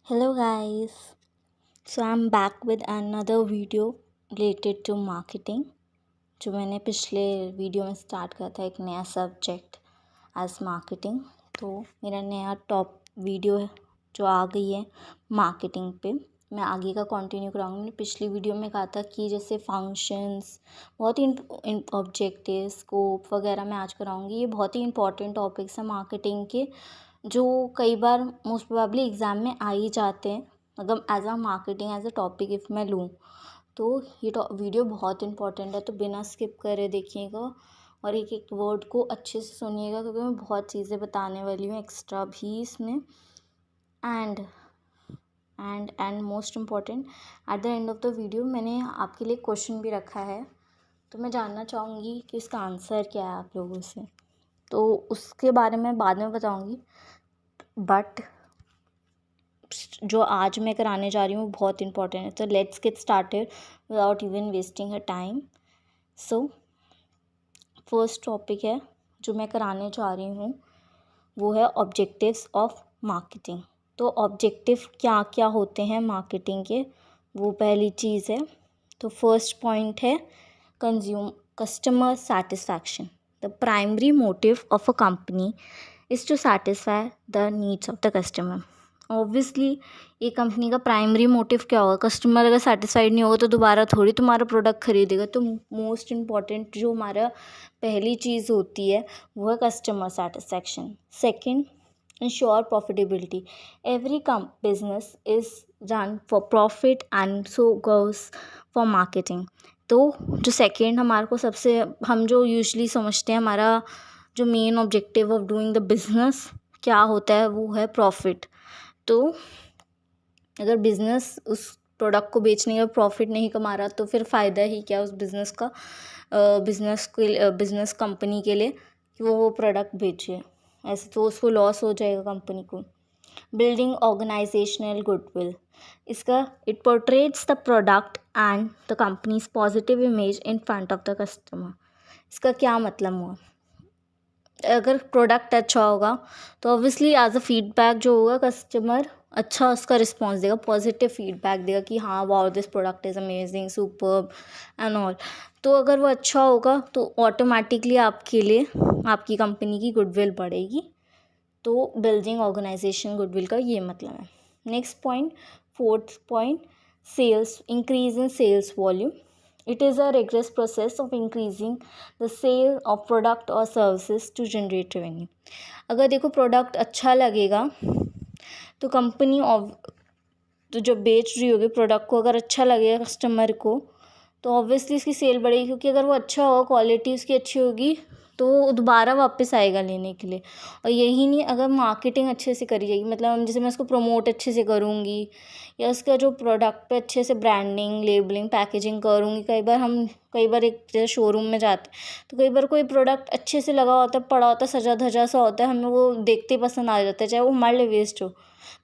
Hello guys, so I'm back with another video related to marketing जो मैंने पिछले video में स्टार्ट किया था एक नया सब्जेक्ट एज मार्केटिंग। तो मेरा नया टॉप वीडियो है जो आ गई है मार्केटिंग पे। मैं आगे का कंटिन्यू कराऊंगी। मैंने पिछली वीडियो में कहा था कि जैसे फंक्शंस बहुत ही ऑब्जेक्टिव स्कोप वगैरह मैं आज कराऊंगी। ये बहुत ही इंपॉर्टेंट टॉपिक्स हैं मार्केटिंग के जो कई बार मोस्ट प्रोबेबली एग्ज़ाम में आ ही जाते हैं। अगर as a marketing as a topic if मैं लूँ तो ये वीडियो बहुत इंपॉर्टेंट है, तो बिना स्किप करे देखिएगा और एक एक वर्ड को अच्छे से सुनिएगा क्योंकि मैं बहुत चीज़ें बताने वाली हूँ एक्स्ट्रा भी इसमें। And most important at the end of the video मैंने आपके लिए क्वेश्चन भी रखा है, तो मैं जानना चाहूँगी कि इसका आंसर क्या है आप लोगों से। तो उसके बारे में बाद में बताऊँगी, बट जो आज मैं कराने जा रही हूँ बहुत इंपॉर्टेंट है। तो let's get started without even wasting a time. So first topic है जो मैं कराने जा रही हूँ वो है ऑब्जेक्टिव्स ऑफ मार्केटिंग। तो ऑब्जेक्टिव क्या क्या होते हैं मार्केटिंग के, वो पहली चीज़ है। तो फर्स्ट पॉइंट है customer satisfaction. The primary motive of a company is to satisfy the needs of the customer. Obviously ये कंपनी का प्राइमरी मोटिव क्या होगा, कस्टमर अगर सेटिस्फाइड नहीं होगा तो दोबारा थोड़ी तुम्हारा प्रोडक्ट खरीदेगा। तो मोस्ट इम्पॉर्टेंट जो हमारा पहली चीज़ होती है वो है customer satisfaction. Second, ensure profitability. Every business is run for profit and so goes for marketing. तो जो सेकंड हमारे को सबसे हम जो यूजुअली समझते हैं हमारा जो main objective of doing the business क्या होता है वो है प्रॉफिट। तो अगर बिज़नेस उस प्रोडक्ट को बेचने का प्रॉफिट नहीं कमा रहा तो फिर फ़ायदा ही क्या उस बिज़नेस का, बिज़नेस कंपनी के लिए कि वो प्रोडक्ट बेचे। ऐसे तो उसको लॉस हो जाएगा कंपनी को। Building organisational goodwill. इसका it portrays the product and the company's positive image in front of the customer. इसका क्या मतलब हुआ, अगर प्रोडक्ट अच्छा होगा तो ऑब्वियसली एज अ फीडबैक जो होगा कस्टमर अच्छा उसका रिस्पॉन्स देगा, पॉजिटिव फीडबैक देगा कि हाँ wow this product is amazing superb and all. तो अगर वो अच्छा होगा तो ऑटोमेटिकली आपके लिए आपकी कंपनी की गुडविल बढ़ेगी। तो बिल्डिंग ऑर्गेनाइजेशन गुडविल का ये मतलब है। Next point, fourth point, sales, increase in sales volume. It is a rigorous process of increasing the sale of product or services to generate revenue. अगर देखो प्रोडक्ट अच्छा लगेगा तो कंपनी तो जो बेच रही होगी प्रोडक्ट को अगर अच्छा लगेगा कस्टमर को तो ऑब्वियसली इसकी सेल बढ़ेगी, क्योंकि अगर वो अच्छा होगा क्वालिटी उसकी अच्छी होगी तो वो दोबारा वापस आएगा लेने के लिए। और यही नहीं, अगर मार्केटिंग अच्छे से करी जाएगी, मतलब जैसे मैं उसको प्रमोट अच्छे से करूँगी या उसका जो प्रोडक्ट पे अच्छे से ब्रांडिंग लेबलिंग पैकेजिंग करूँगी। कई बार एक जैसे शोरूम में जाते तो कई बार कोई प्रोडक्ट अच्छे से लगा होता है, पड़ा होता है, सजा धजा सा होता है, हमें वो देखते ही पसंद आ जाता है, चाहे वो हमारे लिए वेस्ट हो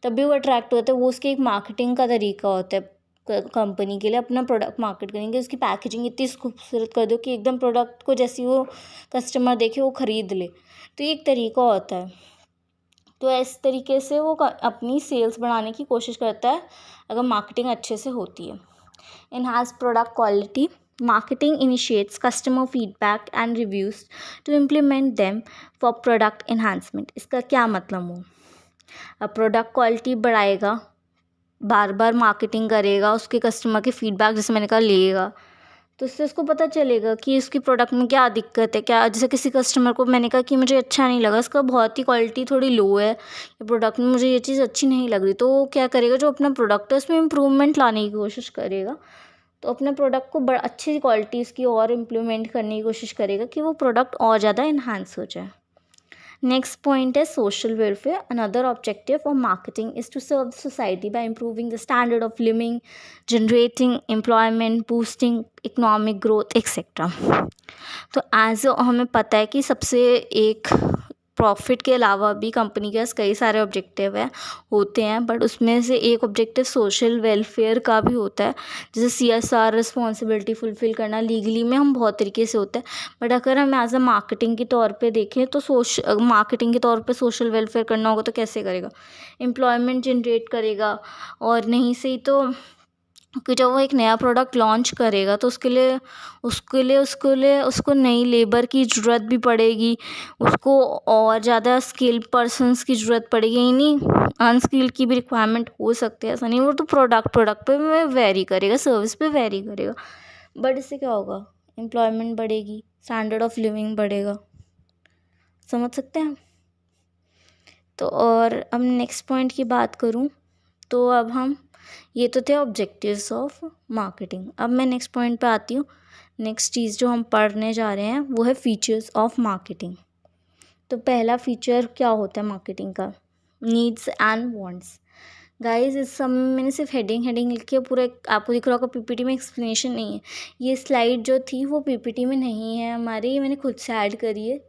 तब भी वो अट्रैक्ट होता है। वो उसकी एक मार्केटिंग का तरीका होता है। कंपनी के लिए अपना प्रोडक्ट मार्केट करेंगे, उसकी पैकेजिंग इतनी खूबसूरत कर दो कि एकदम प्रोडक्ट को जैसी वो कस्टमर देखे वो ख़रीद ले। तो ये एक तरीका होता है। तो इस तरीके से वो अपनी सेल्स बढ़ाने की कोशिश करता है अगर मार्केटिंग अच्छे से होती है। Enhance product quality. Marketing initiates customer feedback and reviews to implement them for product enhancement. इसका क्या मतलब हो, अब प्रोडक्ट क्वालिटी बढ़ाएगा, बार बार मार्केटिंग करेगा, उसके कस्टमर के फीडबैक जैसे मैंने कहा लेगा, तो इससे उसको पता चलेगा कि इसकी प्रोडक्ट में क्या दिक्कत है। क्या जैसे किसी कस्टमर को मैंने कहा कि मुझे अच्छा नहीं लगा, इसका बहुत ही क्वालिटी थोड़ी लो है, ये प्रोडक्ट में मुझे ये चीज़ अच्छी नहीं लग रही, तो वो क्या करेगा, जो अपना प्रोडक्ट है उसमें इम्प्रूवमेंट लाने की कोशिश करेगा। तो अपने प्रोडक्ट को अच्छी क्वालिटी इसकी और इम्प्लीमेंट करने की कोशिश करेगा कि वो प्रोडक्ट और ज़्यादा इन्हांस हो जाए। Next point is social welfare. Another objective of marketing is to serve society by improving the standard of living, generating employment, boosting economic growth, etc. तो एज हमें पता है कि सबसे एक प्रॉफिट के अलावा भी कंपनी के पास कई सारे ऑब्जेक्टिव होते हैं, बट उसमें से एक ऑब्जेक्टिव सोशल वेलफेयर का भी होता है, जैसे CSR रिस्पॉन्सिबिलिटी फुलफिल करना। लीगली में हम बहुत तरीके से होता है, बट अगर हम एज अ मार्केटिंग के तौर पे देखें तो मार्केटिंग के तौर पे सोशल वेलफेयर करना होगा तो कैसे करेगा? एम्प्लॉयमेंट जनरेट करेगा, और नहीं सही तो कि जब वो एक नया प्रोडक्ट लॉन्च करेगा तो उसको नई लेबर की ज़रूरत भी पड़ेगी, उसको और ज़्यादा स्किल्ड पर्सन्स की ज़रूरत पड़ेगी, ही नहीं अनस्किल्ड की भी रिक्वायरमेंट हो सकती है, ऐसा नहीं। वो तो प्रोडक्ट पे वेरी करेगा, सर्विस पे वेरी करेगा, बट इससे क्या होगा? एम्प्लॉयमेंट बढ़ेगी, स्टैंडर्ड ऑफ लिविंग बढ़ेगा। समझ सकते हैं? तो और अब नेक्स्ट पॉइंट की बात करूँ तो अब हम ये तो थे ऑब्जेक्टिव्स ऑफ मार्केटिंग। अब मैं नेक्स्ट पॉइंट पे आती हूँ। नेक्स्ट चीज़ जो हम पढ़ने जा रहे हैं वो है फीचर्स ऑफ मार्केटिंग। तो पहला फीचर क्या होता है मार्केटिंग का? Needs and wants. गाइस इस समय मैंने सिर्फ हेडिंग लिख के पूरे आपको दिख रहा होगा, पीपीटी में एक्सप्लेनेशन नहीं है। ये स्लाइड जो थी वो पीपीटी में नहीं है हमारी, ये मैंने खुद से ऐड करी है,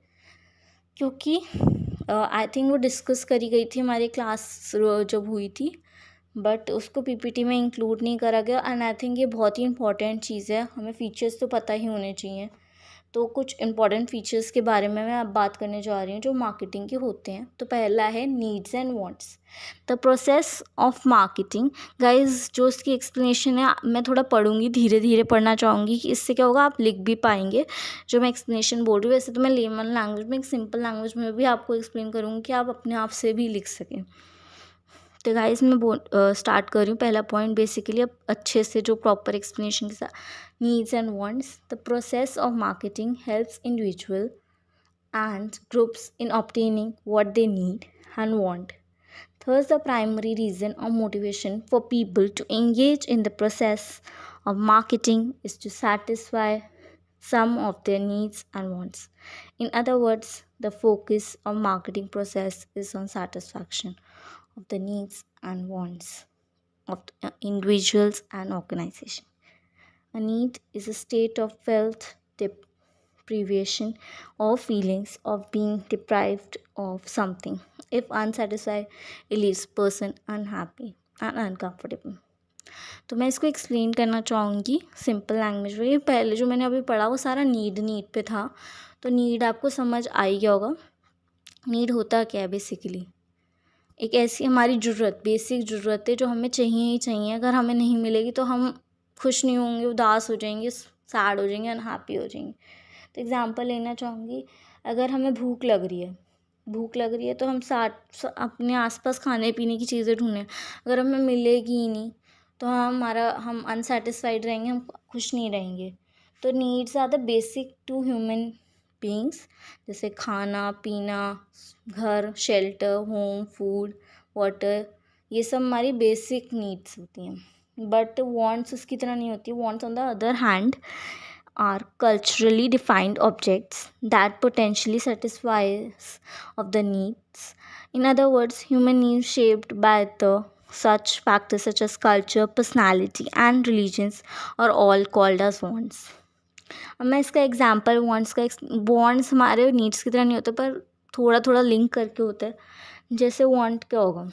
क्योंकि आई थिंक वो डिस्कस करी गई थी हमारी क्लास जब हुई थी, बट उसको पीपीटी में इंक्लूड नहीं करा गया। एंड आई थिंक ये बहुत ही इंपॉर्टेंट चीज़ है, हमें फीचर्स तो पता ही होने चाहिए। तो कुछ इंपॉर्टेंट फीचर्स के बारे में मैं अब बात करने जा रही हूँ जो मार्केटिंग के होते हैं। तो पहला है needs and wants, the process of marketing. Guys जो इसकी एक्सप्लेनेशन है मैं थोड़ा पढ़ूंगी, धीरे धीरे पढ़ना चाहूँगी कि इससे क्या होगा, आप लिख भी पाएंगे जो मैं एक्सप्लेनेशन बोल रही हूँ। वैसे तो मैं लेमन लैंग्वेज में, एक सिंपल लैंग्वेज में भी आपको एक्सप्लेन करूँगी कि आप अपने आप से भी लिख सकें। तो गाइस मैं स्टार्ट कर रही हूँ। पहला पॉइंट बेसिकली अब अच्छे से जो प्रॉपर एक्सप्लेनेशन के साथ, needs and wants. The process of marketing helps individual and groups in obtaining what they need and want. Thus, the primary reason or motivation for people to engage in the process of marketing is to satisfy some of their needs and wants. In other words, the focus of marketing process is on satisfaction of the needs and wants of individuals and organization. A need is a state of felt deprivation or feelings of being deprived of something. If unsatisfied, it leaves person unhappy and uncomfortable. तो मैं इसको explain करना चाहूँगी simple language में। पहले जो मैंने अभी पढ़ा वो सारा नीड पे था, तो नीड आपको समझ आई गया होगा। नीड होता क्या है? बेसिकली एक ऐसी हमारी ज़रूरत, बेसिक ज़रूरत है जो हमें चाहिए ही चाहिए। अगर हमें नहीं मिलेगी तो हम खुश नहीं होंगे, उदास हो जाएंगे, सैड हो जाएंगे, अनहैप्पी हो जाएंगे। तो एग्ज़ाम्पल लेना चाहूँगी, अगर हमें भूख लग रही है तो हम अपने आसपास खाने पीने की चीज़ें ढूंढें। अगर हमें मिलेगी ही नहीं तो हम अनसेटिस्फाइड रहेंगे, हम खुश नहीं रहेंगे। तो needs are the basic to human beings, जैसे खाना पीना, घर, शेल्टर, होम, फूड, वाटर, ये सब हमारी बेसिक नीड्स होती हैं। बट वांट्स उसकी तरह नहीं होती। Wants on the other hand are culturally defined objects that potentially satisfies of the needs. In other words, human needs shaped by the such factors such as culture, personality and religions are all called as wants. अब मैं इसका example wants हमारे needs की तरह नहीं होते, पर थोड़ा थोड़ा लिंक करके होता है। जैसे वांट क्या होगा?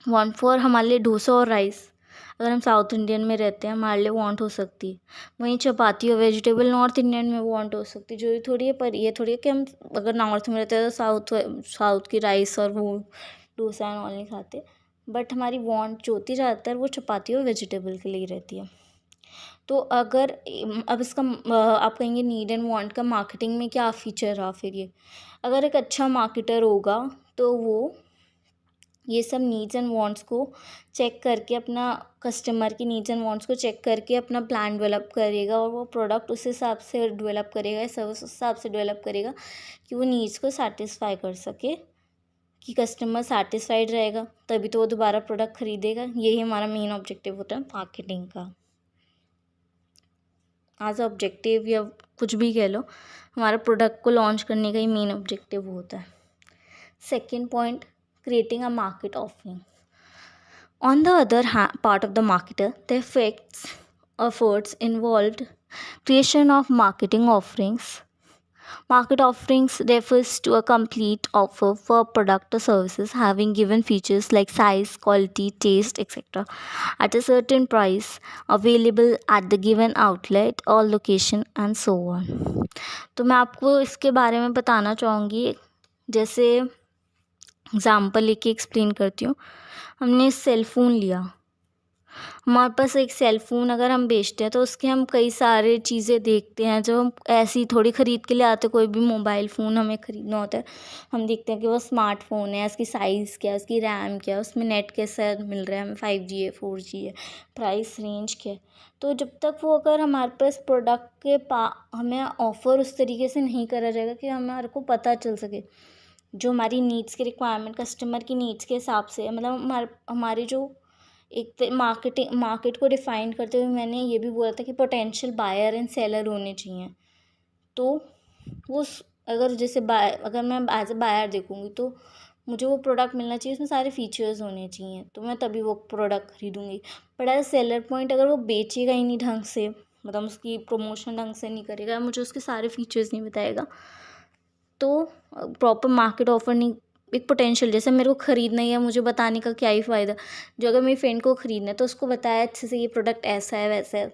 वांट फॉर हमारे लिए डोसा और राइस, अगर हम साउथ इंडियन में रहते हैं हमारे लिए वांट हो सकती है। वहीं चपाती और वेजिटेबल नॉर्थ इंडियन में वांट हो सकती है। जो थोड़ी है, पर ये थोड़ी है कि हम अगर नॉर्थ में रहते हैं तो साउथ की राइस और वो डोसा और नहीं खाते। बट हमारी वांट जो होती है ज़्यादातर वो चपाती और वेजिटेबल के लिए रहती है। तो अगर अब इसका आप कहेंगे नीड एंड वांट का मार्केटिंग में क्या फीचर रहा फिर ये? अगर एक अच्छा मार्केटर होगा तो वो ये सब नीड्स एंड वांट्स को चेक करके, अपना कस्टमर की नीड्स एंड वांट्स को चेक करके अपना प्लान डेवलप करेगा, और वो प्रोडक्ट उस हिसाब से डेवलप करेगा, सर्विस उस हिसाब से डेवलप करेगा कि वो नीड्स को सेटिस्फाई कर सके, कि कस्टमर सेटिस्फाइड रहेगा, तभी तो वो दोबारा प्रोडक्ट खरीदेगा। यही हमारा मेन ऑब्जेक्टिव होता है मार्केटिंग का। एज ऑब्जेक्टिव या कुछ भी कह लो, हमारा प्रोडक्ट को लॉन्च करने का ही मेन ऑब्जेक्टिव होता है। Second point, creating a market offering. On the other part of the marketer, the efforts involved creation of marketing offerings Market offerings refers to a complete offer for product or services having given features like size, quality, taste, etc. at a certain price, available at the given outlet or location and so on. तो मैं आपको इसके बारे में बताना चाहूँगी, जैसे example लेके एक्सप्लेन करती हूँ. हमने सेल फ़ोन लिया. हमारे पास एक सेल फ़ोन अगर हम बेचते हैं तो उसके हम कई सारे चीज़ें देखते हैं, जो हम ऐसे ही थोड़ी ख़रीद के ले आते. कोई भी मोबाइल फ़ोन हमें ख़रीदना होता है, हम देखते हैं कि वो स्मार्टफ़ोन है, इसकी साइज़ क्या है, उसकी रैम क्या है, उसमें नेट कैसा मिल रहा है हमें, 5G है, 4G है, प्राइस रेंज क्या है. तो जब तक वो अगर हमारे पास प्रोडक्ट के हमें ऑफ़र उस तरीके से नहीं करा जाएगा कि हमारे को पता चल सके जो हमारी नीड्स की रिक्वायरमेंट, कस्टमर की नीड्स के हिसाब से, मतलब हमारी जो एक मार्केट को डिफ़ाइन करते हुए मैंने ये भी बोला था कि पोटेंशियल बायर एंड सेलर होने चाहिए. तो वो अगर जैसे अगर मैं एज अ बायर देखूँगी तो मुझे वो प्रोडक्ट मिलना चाहिए, उसमें सारे फीचर्स होने चाहिए, तो मैं तभी वो प्रोडक्ट खरीदूँगी. But as a seller point, अगर वो बेचेगा ही नहीं ढंग से, मतलब उसकी प्रमोशन ढंग से नहीं करेगा, मुझे उसके सारे फीचर्स नहीं बताएगा, तो प्रॉपर मार्केट ऑफर नहीं. एक पोटेंशियल, जैसे मेरे को ख़रीदना ही है, मुझे बताने का क्या ही फ़ायदा. जो अगर मेरी फ्रेंड को ख़रीदना है तो उसको बताया अच्छे से, ये प्रोडक्ट ऐसा है वैसा है,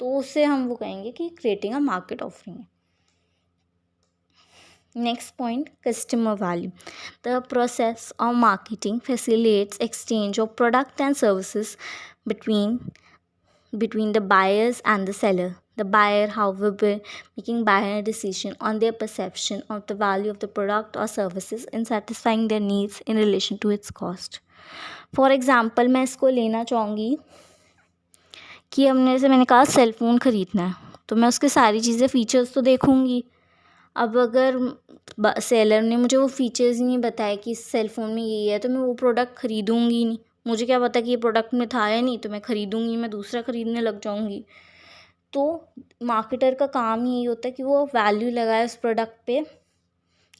तो उससे हम वो कहेंगे कि क्रिएटिंग अ मार्केट ऑफरिंग है. Next point, customer value. The process of marketing facilitates exchange of product and services between the buyers and the seller. The buyer, however, making buyer decision on their perception of the value of the product or services in satisfying their needs in relation to its cost. For example, मैं इसको लेना चाहूँगी कि हमने, जैसे मैंने कहा, cell phone ख़रीदना है, तो मैं उसके सारी चीज़ें फ़ीचर्स तो देखूँगी. अब अगर सेलर ने मुझे वो फ़ीचर्स ही नहीं बताए कि इस सेल फ़ोन में ये है, तो मैं वो प्रोडक्ट ख़रीदूँगी नहीं. मुझे क्या पता कि ये प्रोडक्ट में था या नहीं, तो मैं ख़रीदूँगी, मैं दूसरा ख़रीदने लग जाऊँगी. तो मार्केटर का काम ही यही होता है कि वो वैल्यू लगाए उस प्रोडक्ट पे,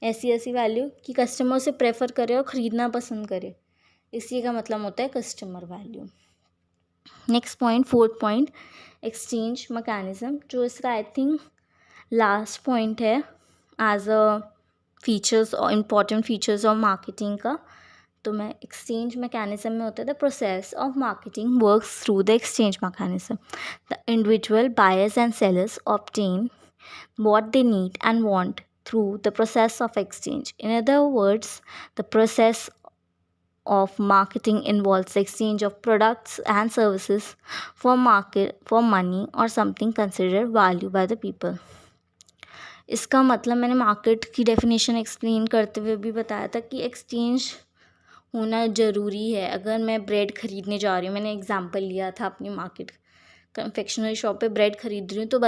ऐसी वैल्यू कि कस्टमर उसे प्रेफर करे और ख़रीदना पसंद करे. इसी का मतलब होता है customer value. Next point, fourth point, exchange mechanism, जो इसका आई थिंक लास्ट पॉइंट है एज अ फीचर्स और इम्पॉर्टेंट फीचर्स ऑफ मार्केटिंग का. तो मैं एक्सचेंज मैकेनिज़्म में होता है, the process of marketing works through the exchange mechanism. The individual buyers and sellers obtain what they need and want through the process of exchange. In other words, the process of marketing involves the exchange of products and services for money or something considered value by the people. इसका मतलब मैंने market की definition explain करते हुए भी बताया था कि एक्सचेंज होना ज़रूरी है. अगर मैं ब्रेड ख़रीदने जा रही हूँ, मैंने एग्जांपल लिया था अपनी मार्केट कन्फेक्शनरी शॉप पे ब्रेड ख़रीद रही हूँ, तो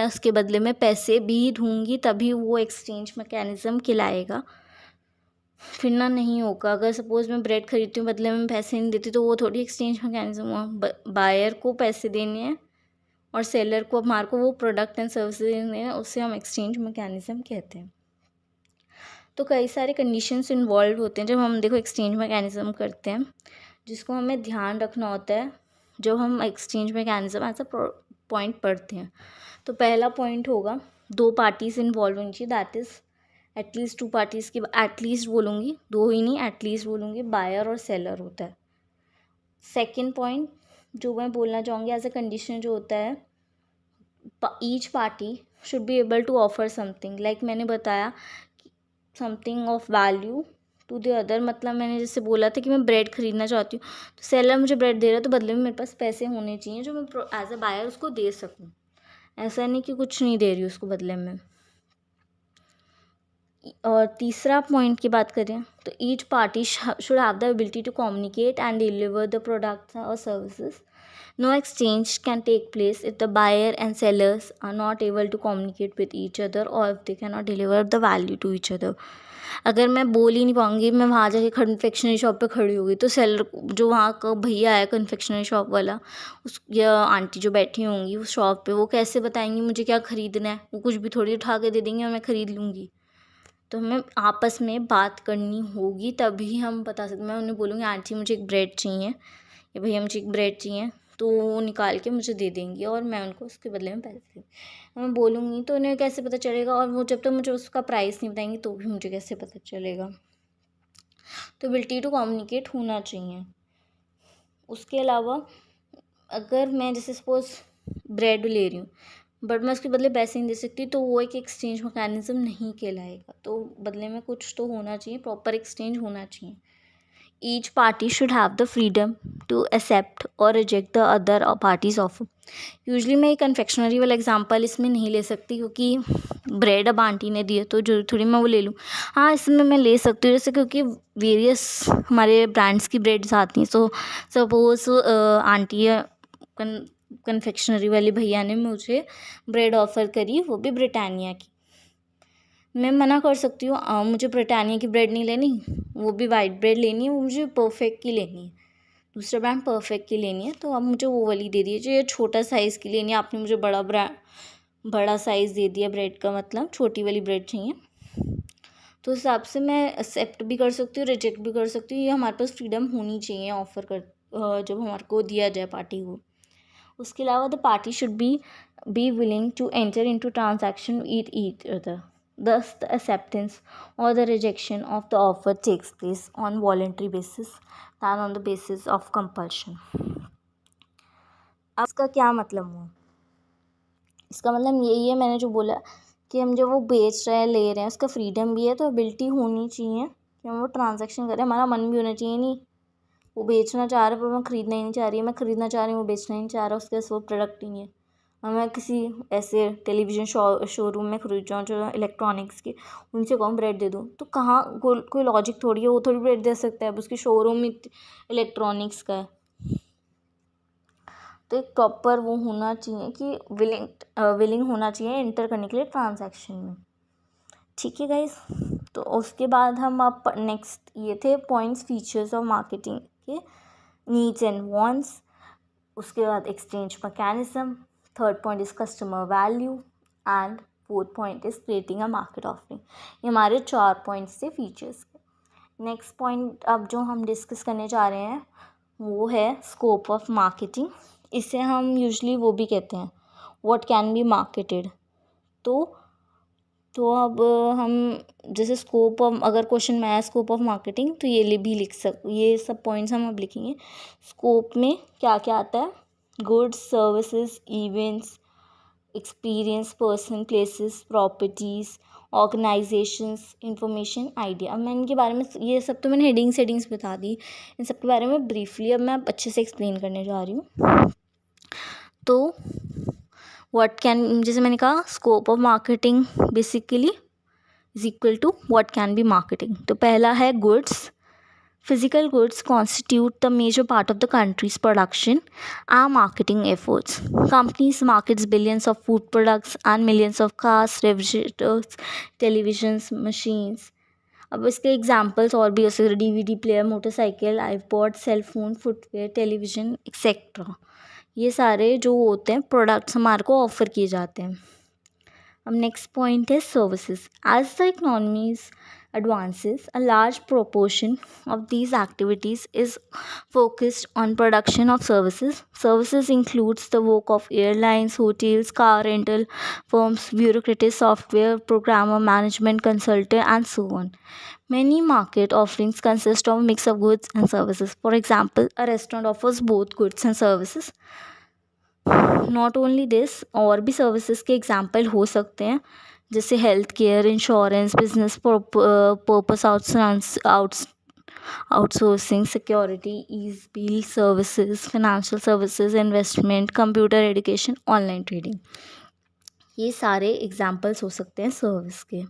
उसके बदले में पैसे भी दूँगी, तभी वो एक्सचेंज मैकेनिज़्म कहलाएगा. फिर ना नहीं होगा. अगर सपोज़ मैं ब्रेड ख़रीदती हूँ, बदले में पैसे नहीं देती, तो वो थोड़ी एक्सचेंज मैकेनिज़्म हुआ. बायर को पैसे देने हैं और सेलर को, हमारे को वो प्रोडक्ट एंड सर्विसेज देने हैं, उससे हम एक्सचेंज मैकेनिज़्म कहते हैं. तो कई सारे कंडीशंस इन्वॉल्व होते हैं जब हम देखो एक्सचेंज मैकेनिज़्म करते हैं, जिसको हमें ध्यान रखना होता है जब हम exchange mechanism as a point पढ़ते हैं. तो पहला पॉइंट होगा, 2 पार्टीज़ इन्वॉल्व होनी चाहिए, दैट इज़ एटलीस्ट 2 पार्टीज़ की. एटलीस्ट बोलूँगी, 2 ही नहीं, एटलीस्ट बोलूँगी, बायर और सेलर होता है. सेकेंड पॉइंट जो मैं बोलना चाहूँगी एज अ कंडीशन जो होता है, each party should be able to offer something, like मैंने बताया something of value to the other. मतलब मैंने जैसे बोला था कि मैं ब्रेड ख़रीदना चाहती हूँ, तो सेलर मुझे ब्रेड दे रहा है, तो बदले में मेरे पास पैसे होने चाहिए जो मैं एज अ बायर उसको दे सकूँ. ऐसा नहीं कि कुछ नहीं दे रही हूँ उसको बदले में. और तीसरा पॉइंट की बात करें तो each party should have the ability to communicate and deliver the products और services. No exchange can take place if the buyer and sellers are not able to communicate with each other or if they cannot deliver the value to each other. अगर मैं बोल ही नहीं पाऊँगी, मैं वहाँ जाके confectionery shop पे खड़ी हो गई, तो सेलर जो वहाँ का भैया है कन्फेक्शनरी शॉप वाला, उस या आंटी जो बैठी होंगी उस शॉप पे, वो कैसे बताएंगी मुझे क्या ख़रीदना है? वो कुछ भी थोड़ी उठा के दे देंगे और मैं ख़रीद लूँगी. तो हमें आपस में बात करनी होगी, तभी हम बता सकते. मैं उन्हें बोलूँगी, आंटी मुझे एक ब्रेड चाहिए, या भैया मुझे एक ब्रेड चाहिए, तो वो निकाल के मुझे दे देंगी और मैं उनको उसके बदले में पैसे दूँगी। मैं बोलूँगी तो उन्हें कैसे पता चलेगा, और वो जब तक मुझे उसका प्राइस नहीं बताएंगी तो भी मुझे कैसे पता चलेगा। तो एबिलिटी टू कम्युनिकेट होना चाहिए। उसके अलावा अगर मैं जैसे सपोज़ ब्रेड ले रही हूँ बट मैं उसके बदले पैसे नहीं दे सकती, तो वो एक एक्सचेंज मैकेनिज़्म नहीं कहलाएगा। तो बदले में कुछ तो होना चाहिए, प्रॉपर एक्सचेंज होना चाहिए। Each party should have the freedom to accept or reject the other party's offer. Usually मैं कन्फेक्शनरी वाला एग्जांपल इसमें नहीं ले सकती, क्योंकि ब्रेड अब आंटी ने दिया तो जरूर थोड़ी मैं वो ले लूँ। हाँ, इसमें मैं ले सकती हूँ जैसे, क्योंकि वेरियस हमारे ब्रांड्स की ब्रेड्स आती हैं। सो सपोज़ आंटी कन्फेक्शनरी वाले भैया ने मुझे ब्रेड ऑफ़र करी, वो भी ब्रिटानिया की। मैं मना कर सकती हूँ, मुझे ब्रिटानिया की ब्रेड नहीं लेनी, वो भी वाइट ब्रेड लेनी है, वो मुझे परफेक्ट की लेनी है, दूसरा ब्रांड परफेक्ट की लेनी है, तो आप मुझे वो वाली दे दीजिए। छोटा साइज़ की लेनी है, आपने मुझे बड़ा साइज़ दे दिया ब्रेड का, मतलब छोटी वाली ब्रेड चाहिए। तो उस हिसाब से मैं एक्सेप्ट भी कर सकती हूँ, रिजेक्ट भी कर सकती हूँ। ये हमारे पास फ्रीडम होनी चाहिए ऑफ़र कर जब हमारे को दिया जाए पार्टी को। उसके अलावा the party should be willing to enter into transaction with each other. Thus, the acceptance or the rejection of the offer takes place on voluntary basis than on the basis of compulsion. अब इसका क्या मतलब हुआ? इसका मतलब यही है, मैंने जो बोला कि हम जब वो बेच रहे हैं, ले रहे हैं, उसका फ्रीडम भी है, तो एबिलिटी होनी चाहिए कि हम वो ट्रांजैक्शन करें। हमारा मन भी होना चाहिए, नहीं वो बेचना चाह रहा है पर मैं ख़रीदना ही नहीं चाह रही, मैं ख़रीदना चाह रही हूँ, वो बेचना ही नहीं चाह रहा, उसके पास वो प्रोडक्ट ही नहीं है। मैं किसी ऐसे टेलीविज़न शोरूम में खरीद जाऊँ जो इलेक्ट्रॉनिक्स के, उनसे कहूँ ब्रेड दे दो, तो कहाँ कोई लॉजिक थोड़ी है, वो थोड़ी ब्रेड दे सकता है, अब उसकी शोरूम में इलेक्ट्रॉनिक्स का है। तो एक प्रॉपर वो होना चाहिए कि विलिंग होना चाहिए एंटर करने के लिए ट्रांजैक्शन में। ठीक है गाइस, तो उसके बाद हम अब नेक्स्ट ये थे पॉइंट्स फीचर्स ऑफ मार्केटिंग के, नीड्स एंड वांट्स। उसके बाद exchange mechanism, third point is customer value, and fourth point is creating a market offering. ये हमारे 4 पॉइंट्स थे फीचर्स के। नेक्स्ट पॉइंट अब जो हम डिस्कस करने जा रहे हैं वो है स्कोप ऑफ मार्केटिंग। इसे हम यूजुअली वो भी कहते हैं व्हाट कैन बी मार्केटेड। तो अब हम जैसे स्कोप ऑफ, अगर क्वेश्चन में आया स्कोप ऑफ मार्केटिंग, तो ये सब पॉइंट्स हम अब लिखेंगे। स्कोप में क्या क्या आता है? Goods, services, events, experience, person, places, properties, organisations, information, idea. अब मैं इनके बारे में, ये सब तो मैंने हेडिंग्स बता दी, इन सब के बारे में ब्रीफली अब मैं अच्छे से एक्सप्लेन करने जा रही हूँ। तो जैसे मैंने कहा, scope of marketing basically is equal to what can be marketing. तो पहला है goods. Physical goods constitute the major part of the country's production and marketing efforts. Companies market billions of food products and millions of cars, refrigerators, televisions, machines. अब इसके examples और भी हो सकते हैं, DVD player, motorcycle, iPod, cellphone, footwear, television etcetera. ये सारे जो होते हैं प्रोडक्ट्स हमारे को ऑफ़र किए जाते हैं। अब नेक्स्ट पॉइंट है services. As the economies advances, a large proportion of these activities is focused on production of services. Services includes the work of airlines, hotels, car rental firms, bureaucratic software, programmer, management, consultant, and so on. Many market offerings consist of a mix of goods and services. For example, a restaurant offers both goods and services. Not only this, और भी services के example हो सकते हैं, जैसे health care, insurance, business purpose outsourcing, security, ease bill services, financial services, investment, computer education, online trading. ये सारे examples हो सकते हैं सर्विस के।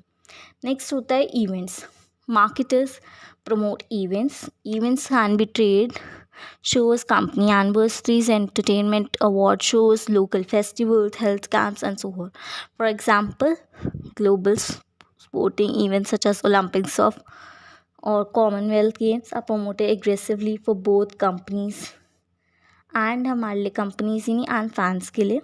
नेक्स्ट होता है events. Marketers promote events. Events can be trade shows, company anniversaries, entertainment award shows, local festivals, health camps, and so on. For example, global sporting events such as Olympics or Commonwealth Games are promoted aggressively for both companies and हमारे लिए companies ही नहीं and fans के लिए।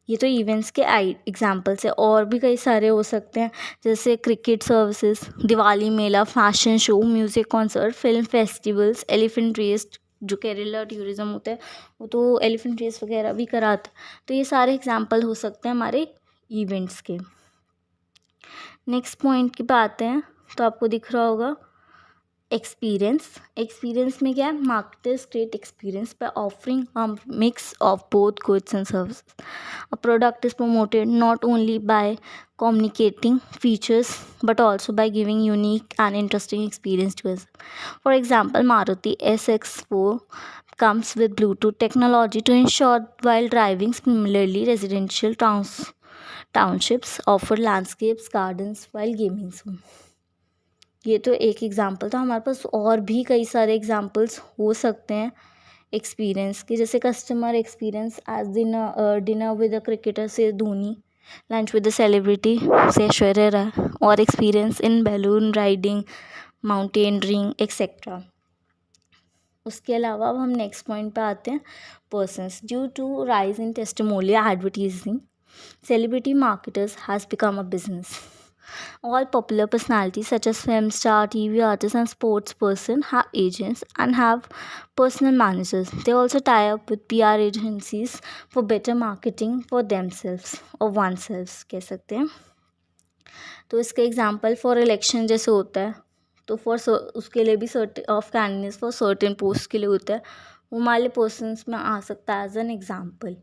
ये तो events के examples है, और भी कई सारे हो सकते हैं, जैसे क्रिकेट सर्विसेज, दिवाली मेला, fashion show, music concert, film festivals, elephant race, जो केरला टूरिज़्म होता है वो तो एलिफेंट रेस वगैरह भी कराता है। तो ये सारे एग्जाम्पल हो सकते हैं हमारे इवेंट्स के। नेक्स्ट पॉइंट की बात आते हैं, तो आपको दिख रहा होगा एक्सपीरियंस में क्या है, marketers create experience by offering a mix of both goods and services. A product is promoted not only by communicating features but also by giving unique and interesting experience to us. For example, Maruti SX4 comes with Bluetooth technology to ensure while driving. Similarly, residential townships offer landscapes, gardens while gaming zone. ये तो एक example था, हमारे पास और भी कई सारे examples हो सकते हैं एक्सपीरियंस के, जैसे customer experience as dinner with a cricketer say Dhoni, lunch with the celebrity say Aishwarya Rai, और experience in balloon riding, mountaineering etcetera. उसके अलावा अब हम नेक्स्ट पॉइंट पे आते हैं, persons. Due to rise in testimonial advertising, celebrity marketers has become a business. All popular personalities such as film star, TV artists, and sports person have agents and have personal managers. They also tie up with PR agencies for better marketing for themselves or oneself कह सकते हैं। तो इसका example for election जैसे होता है, तो उसके लिए भी certain of candidates for certain post के लिए होता है, वो हमारे पर्सनस में आ सकता है एज एन एग्जाम्पल।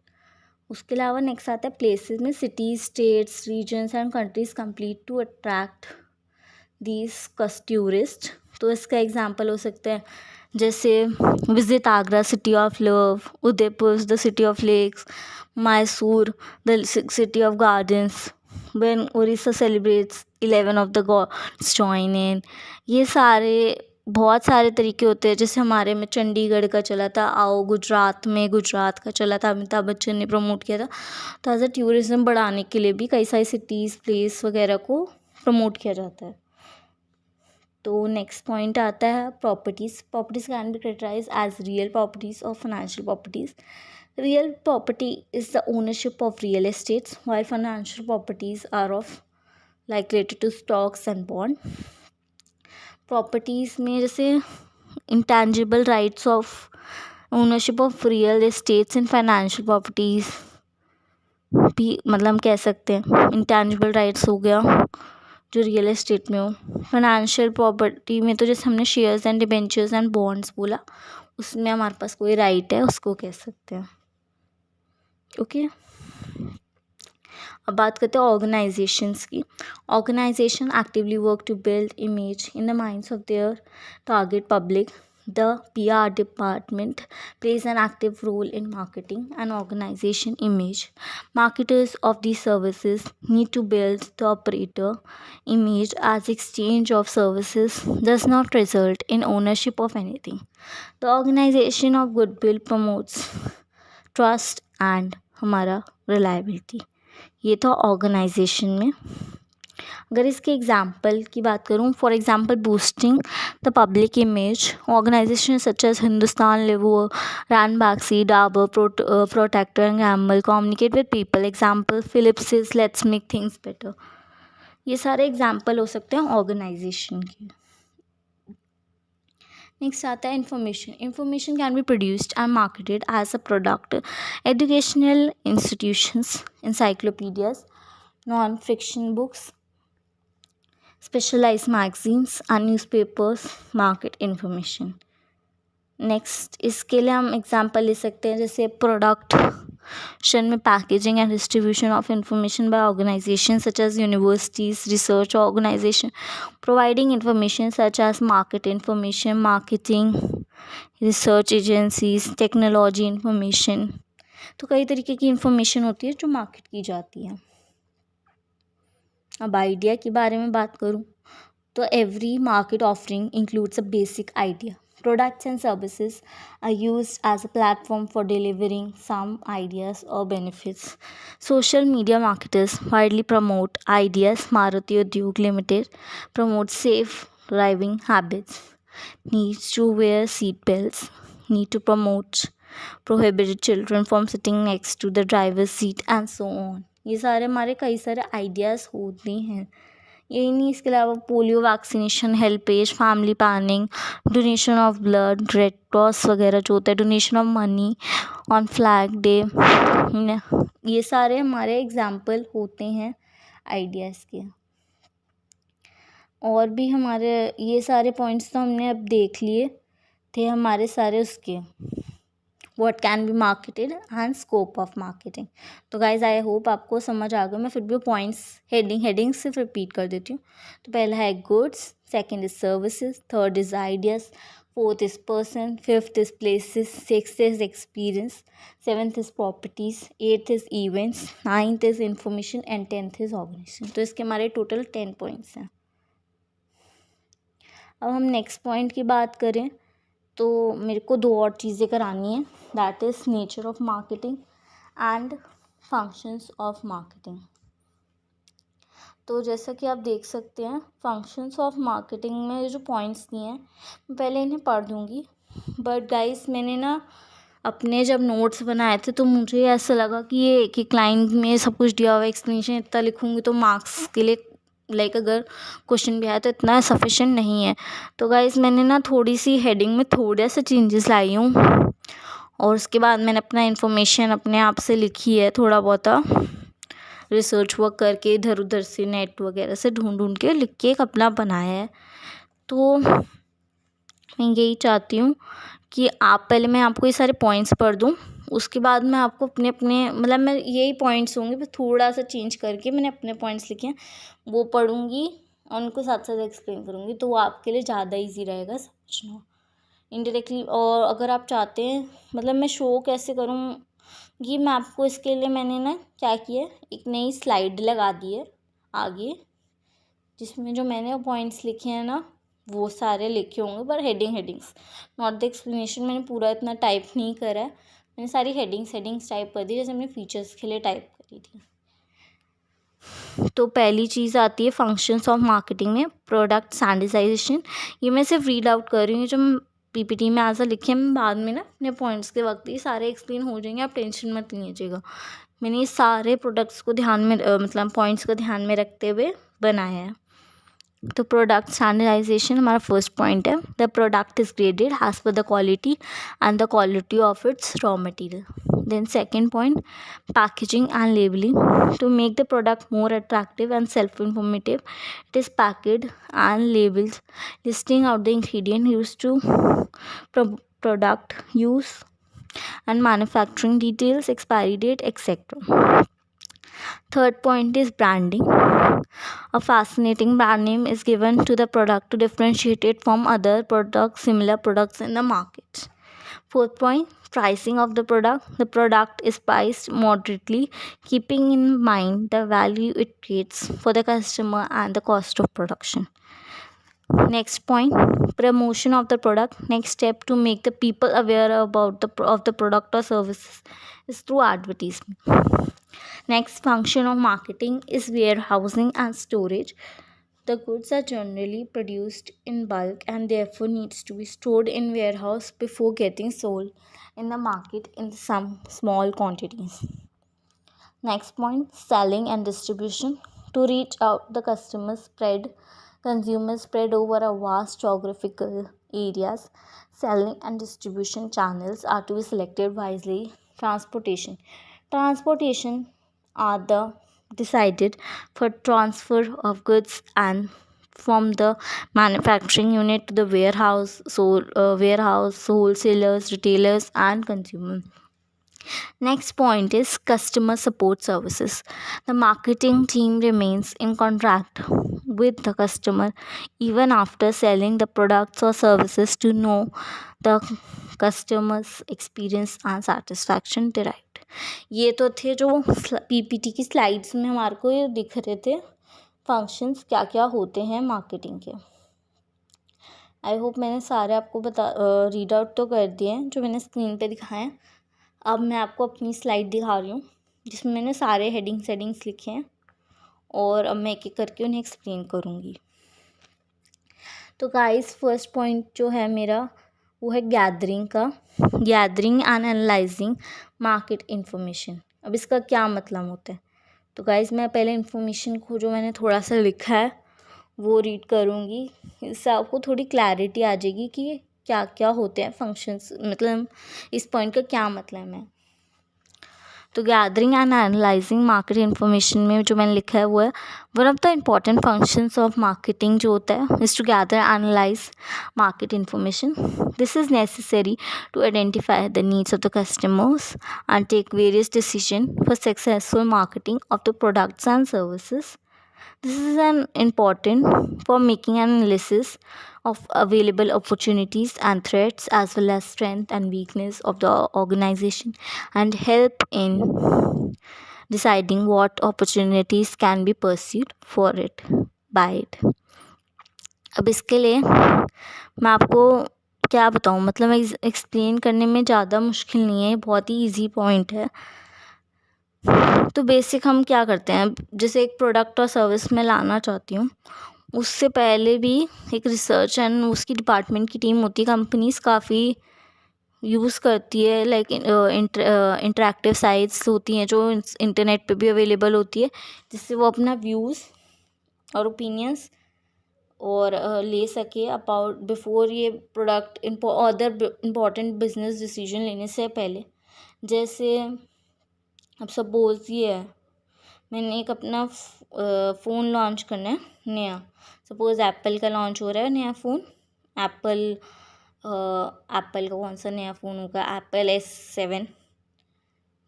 उसके अलावा नेक्स्ट आता है प्लेसेस में, cities, states, regions and countries complete to attract these tourist. तो इसका एग्जांपल हो सकते हैं जैसे visit Agra, city of love, Udaipur the city of lakes, Mysore the city of gardens, when Orissa celebrates 11 of the gods join in. ये सारे बहुत सारे तरीके होते हैं, जैसे हमारे में चंडीगढ़ का चला था, आओ गुजरात में गुजरात का चला था, अमिताभ बच्चन ने प्रमोट किया था। तो एज अ टूरिज़्म बढ़ाने के लिए भी कई सारी सिटीज़, प्लेस वगैरह को प्रमोट किया जाता है। तो नेक्स्ट पॉइंट आता है properties. Properties can be categorised as real properties और financial properties. Real property is the ownership of real estates, while financial properties are of like related to stocks and bond. Properties में जैसे intangible rights of ownership of real estates and financial properties भी मतलब हम कह सकते हैं intangible rights हो गया जो रियल एस्टेट में हो। फाइनेंशियल प्रॉपर्टी में तो जैसे हमने shares and debentures and bonds बोला, उसमें हमारे पास कोई राइट है उसको कह सकते हैं। ओके, अब बात करते हैं ऑर्गेनाइजेशंस की। Organisation actively work to build image in the minds of their target public. The PR department plays an active role in marketing and organization image. Marketers of these services need to build the operator image as exchange of services does not result in ownership of anything. The organization of goodwill promotes trust and हमारा reliability. ये था organisation में। अगर इसके example की बात करूँ, for example boosting the public image, organisation such as Hindustan Lever, Ranbaxy, Dabur, Procter and Gamble communicate with people. Example Philips, let's make things better. ये सारे एग्जाम्पल हो सकते हैं ऑर्गेनाइजेशन के। नेक्स्ट आता है information. Information can be produced and marketed as a product. Educational institutions, encyclopedias, non-fiction books, specialized magazines and newspapers market information. Next इसके लिए हम एग्जांपल ले सकते हैं जैसे प्रोडक्शन में packaging and distribution of information by organisation such as universities, research organisation providing information such as market information, marketing, research agencies, technology information. तो कई तरीके की इंफॉर्मेशन होती है जो मार्केट की जाती है। अब आइडिया के बारे में बात करूँ तो every market offering includes a basic idea. Products and services are used as a platform for delivering some ideas or benefits. Social media marketers widely promote ideas. Maruti Udyog Limited promotes safe driving habits. Needs to wear seat belts. Need to promote prohibited children from sitting next to the driver's seat and so on. ये सारे हमारे कई सारे ideas होते हैं यही नहीं, इसके अलावा polio vaccination, HelpAge, family planning, donation of blood, red cross वगैरह जो होता है, donation of money on flag day, ये सारे हमारे एग्जाम्पल होते हैं आइडियाज़ के। और भी हमारे ये सारे पॉइंट्स तो हमने अब देख लिए थे हमारे सारे उसके, what can be marketed and scope of marketing. तो गाइज आई होप आपको समझ आ गया। मैं फिर भी पॉइंट्स हेडिंग सिर्फ रिपीट कर देती हूँ। तो पहला है goods, second is services, third is ideas, fourth is person, fifth is places, sixth is experience, seventh is properties, eighth is events, ninth is information and tenth is organisation. तो इसके हमारे टोटल 10 पॉइंट्स हैं। अब हम next point की बात करें तो मेरे को 2 और चीज़ें करानी है, that is nature of marketing and functions of marketing. तो जैसा कि आप देख सकते हैं फंक्शंस ऑफ मार्केटिंग में जो पॉइंट्स दिए हैं मैं पहले इन्हें पढ़ दूँगी, बट गाइस मैंने ना अपने जब नोट्स बनाए थे तो मुझे ऐसा लगा कि ये एक एक लाइन में सब कुछ दिया हुआ एक्सप्लेनेशन इतना लिखूँगी तो मार्क्स के लिए लाइक अगर क्वेश्चन भी आया तो इतना सफिशिएंट नहीं है। तो गाइस मैंने ना थोड़ी सी हेडिंग में थोड़े से चेंजेस लाई हूँ और उसके बाद मैंने अपना इन्फॉर्मेशन अपने आप से लिखी है, थोड़ा बहुत रिसर्च वर्क करके इधर उधर से नेट वगैरह से ढूंढ के लिख के एक अपना बनाया है। तो मैं यही चाहती हूँ कि आप पहले मैं आपको ये सारे पॉइंट्स पढ़ दूँ, उसके बाद मैं आपको अपने अपने मतलब मैं यही पॉइंट्स होंगे बस थोड़ा सा चेंज करके मैंने अपने पॉइंट्स लिखे हैं वो पढ़ूँगी और उनको साथ साथ एक्सप्लेन करूँगी, तो वो आपके लिए ज़्यादा इजी रहेगा समझना इनडायरेक्टली। और अगर आप चाहते हैं मतलब मैं शो कैसे करूँ ये मैं आपको इसके लिए मैंने ना क्या किया है, एक नई स्लाइड लगा दी है आगे जिसमें जो मैंने पॉइंट्स लिखे हैं ना वो सारे लिखे होंगे पर हेडिंग्स नॉट द एक्सप्लेनेशन। मैंने पूरा इतना टाइप नहीं करा है, मैंने सारी हेडिंग्स टाइप कर दी जैसे मैंने फीचर्स के लिए टाइप करी थी। तो पहली चीज़ आती है फंक्शंस ऑफ मार्केटिंग में प्रोडक्ट स्टैंडर्डाइजेशन। ये मैं सिर्फ रीड आउट कर रही हूँ जो पीपीटी में ऐसा लिखे हैं, बाद में ना अपने पॉइंट्स के वक्त ये सारे एक्सप्लेन हो जाएंगे, आप टेंशन मत लीजिएगा। मैंने ये सारे प्रोडक्ट्स को ध्यान में मतलब पॉइंट्स को ध्यान में रखते हुए बनाया है। तो प्रोडक्ट स्टैंडर्डाइजेशन हमारा फर्स्ट पॉइंट है, the product is graded as per the quality and the quality of its raw material. Then second point, packaging and labeling. To make the product more attractive and self-informative, it is packaged and labeled, listing out the ingredient used to product use and manufacturing details, expiry date, etc. Third point is branding. A fascinating brand name is given to the product to differentiate it from other products, similar products in the market. Fourth point, pricing of the product. The product is priced moderately, keeping in mind the value it creates for the customer and the cost of production. Next point, promotion of the product. Next step to make the people aware about the product or services is through advertisement. Next function of marketing is warehousing and storage. The goods are generally produced in bulk and therefore needs to be stored in warehouse before getting sold in the market in some small quantities. Next point, selling and distribution. To reach out the consumers spread over a vast geographical areas, selling and distribution channels are to be selected wisely. Transportation are the decided for transfer of goods and from the manufacturing unit to the warehouse, wholesalers, retailers, and consumers. Next point is customer support services. The marketing team remains in contact with the customer even after selling the products or services to know the customer's experience and satisfaction derived. ये तो थे जो PPT की slides में हमारे को ये दिख रहे थे फंक्शंस क्या क्या होते हैं मार्केटिंग के। आई होप मैंने सारे आपको रीड आउट तो कर दिए हैं जो मैंने स्क्रीन पे दिखाए हैं। अब मैं आपको अपनी स्लाइड दिखा रही हूँ जिसमें मैंने सारे हेडिंग्स लिखे हैं और अब मैं एक एक करके उन्हें एक्सप्लेन करूँगी। तो गाइस फर्स्ट पॉइंट जो है मेरा वो है gathering and analysing market information. अब इसका क्या मतलब होता है, तो गाइस मैं पहले इन्फॉर्मेशन को जो मैंने थोड़ा सा लिखा है वो रीड करूँगी। इससे आपको थोड़ी क्लैरिटी आ जाएगी कि ये क्या क्या होते हैं फंक्शंस, मतलब इस पॉइंट का क्या मतलब है। तो gathering and analysing market information में जो मैंने लिखा है वो है, one of the important functions of marketing जो होता है is to gather analyse market information. This is necessary to identify the needs of the customers and take various decision for successful marketing of the products and services. This is an important for making an analysis of available opportunities and threats as well as strength and weakness of the organization and help in deciding what opportunities can be pursued for it by it. अब इसके लिए मैं आपको क्या बताऊँ, मतलब explain करने में ज़्यादा मुश्किल नहीं है, बहुत ही इजी पॉइंट है. तो बेसिक हम क्या करते हैं, जैसे एक प्रोडक्ट और सर्विस मैं लाना चाहती हूँ, उससे पहले भी एक रिसर्च एंड उसकी डिपार्टमेंट की टीम होती है. कंपनीज काफ़ी यूज़ करती है, लाइक इंटरेक्टिव साइट्स होती हैं जो इंटरनेट पे भी अवेलेबल होती है, जिससे वो अपना व्यूज़ और ओपिनियंस और ले सके अबाउट बिफोर ये product other important business decision लेने से पहले. जैसे अब सपोज़ ये है, मैंने एक अपना फ़ोन लॉन्च करना है नया. सपोज़ एप्पल का लॉन्च हो रहा है नया फ़ोन. एप्पल का कौन सा नया फ़ोन होगा, एप्पल S7.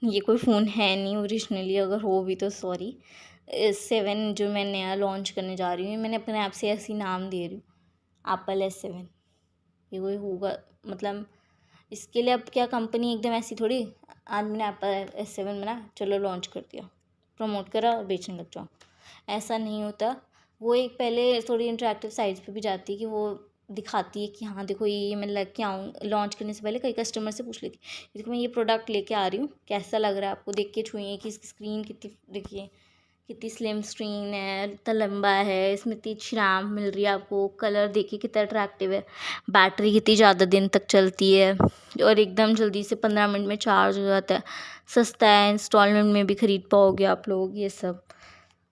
ये कोई फ़ोन है नहीं ओरिजिनली, अगर हो भी तो सॉरी. S7 जो मैं नया लॉन्च करने जा रही हूँ, मैंने अपने ऐप से ऐसी नाम दे रही हूँ, एप्पल S7. ये कोई होगा, मतलब इसके लिए अब क्या कंपनी एकदम ऐसी थोड़ी, आज मैंने एप्पल S7 बना, चलो लॉन्च कर दिया, प्रमोट करा और बेचने लग जाओ. ऐसा नहीं होता. वो एक पहले थोड़ी इंटरेक्टिव साइट्स पे भी जाती है कि वो दिखाती है कि हाँ देखो ये मैं लेके आऊँ. लॉन्च करने से पहले कई कस्टमर से पूछ लेती है, देखो मैं ये प्रोडक्ट लेके आ रही हूँ, कैसा लग रहा है आपको, देख के छुइए कि इसकी स्क्रीन कितनी, देखिए कितनी स्लिम स्क्रीन है, इतना लंबा है, इसमें इतनी अच्छी रैम मिल रही है आपको, कलर देखिए कितना अट्रैक्टिव है, बैटरी कितनी ज़्यादा दिन तक चलती है और एकदम जल्दी से 15 मिनट में चार्ज हो जाता है, सस्ता है, इंस्टॉलमेंट में भी ख़रीद पाओगे आप लोग, ये सब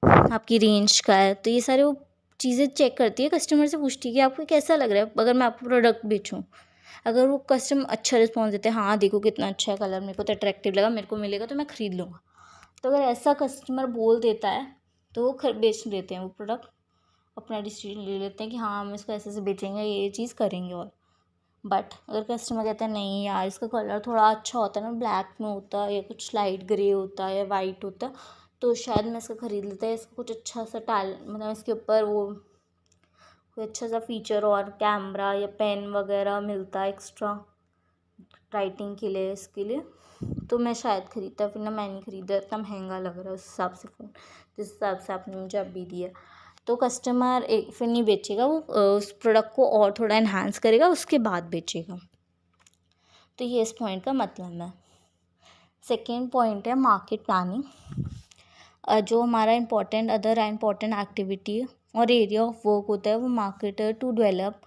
आपकी रेंज का है. तो ये सारे वो चीज़ें चेक करती है, कस्टमर से पूछती है कि आपको कैसा लग रहा है. अगर मैं आपको प्रोडक्ट बेचूँ, अगर वो कस्टमर अच्छा रिस्पॉन्स देते हैं, हाँ देखो कितना अच्छा है कलर, मेरे को तो अट्रैक्टिव लगा, मेरे को मिलेगा तो मैं ख़रीद लूँगा. तो अगर ऐसा कस्टमर बोल देता है तो वो बेच देते हैं वो प्रोडक्ट, अपना डिसीजन ले लेते हैं कि हाँ हम इसको ऐसे ऐसे बेचेंगे, ये चीज़ करेंगे. और बट अगर कस्टमर कहता है नहीं यार इसका कलर थोड़ा अच्छा होता है ना, ब्लैक में होता है या कुछ लाइट ग्रे होता है या वाइट होता है, तो शायद मैं इसका ख़रीद लेता है. इसका कुछ अच्छा सा मतलब इसके ऊपर वो कोई अच्छा सा फीचर और कैमरा या पेन वगैरह मिलता है एक्स्ट्रा राइटिंग के लिए, इसके लिए तो मैं शायद ख़रीदता. फिर ना मैं नहीं ख़रीदा, इतना महंगा लग रहा है उस हिसाब से फ़ोन, जिस हिसाब से आपने मुझे अभी दिया. तो कस्टमर एक फिर नहीं बेचेगा, वो उस प्रोडक्ट को और थोड़ा इन्हांस करेगा, उसके बाद बेचेगा. तो ये इस पॉइंट का मतलब है. सेकेंड पॉइंट है मार्केट प्लानिंग. जो हमारा अदर इम्पॉर्टेंट एक्टिविटी और एरिया ऑफ वर्क होता है वो marketer to develop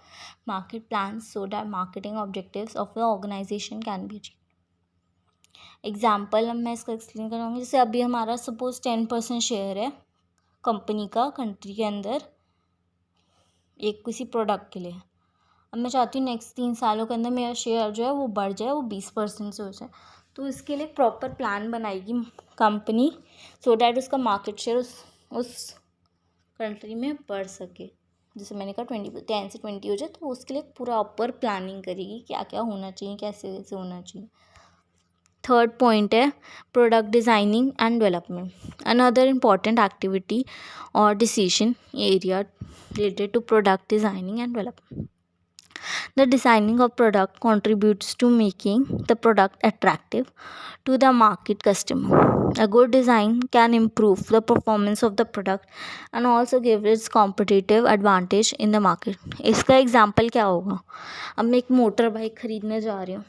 market plan so that marketing objectives of the organisation can be achieve. Example अब मैं इसका एक्सप्लेन कराऊंगी. जैसे अभी हमारा सपोज 10% शेयर है कंपनी का कंट्री के अंदर एक किसी प्रोडक्ट के लिए. अब मैं चाहती हूँ नेक्स्ट 3 सालों के अंदर मेरा शेयर जो है वो बढ़ जाए, वो 20% से हो जाए. तो इसके लिए प्रॉपर प्लान बनाएगी कंपनी सो डैट उसका मार्केट शेयर उस कंट्री में बढ़ सके. जैसे मैंने कहा 10 से 20 हो जाए, तो उसके लिए प्रॉपर प्लानिंग करेगी क्या क्या होना चाहिए, कैसे कैसे होना चाहिए. थर्ड पॉइंट है product designing and development. Another important activity और decision area related to product designing and development. The designing of product contributes to making the product attractive to the market customer. A good design can improve the performance of the product and also give its competitive advantage in the market. इसका example क्या होगा, अब मैं एक motor bike ख़रीदने जा रही हूँ,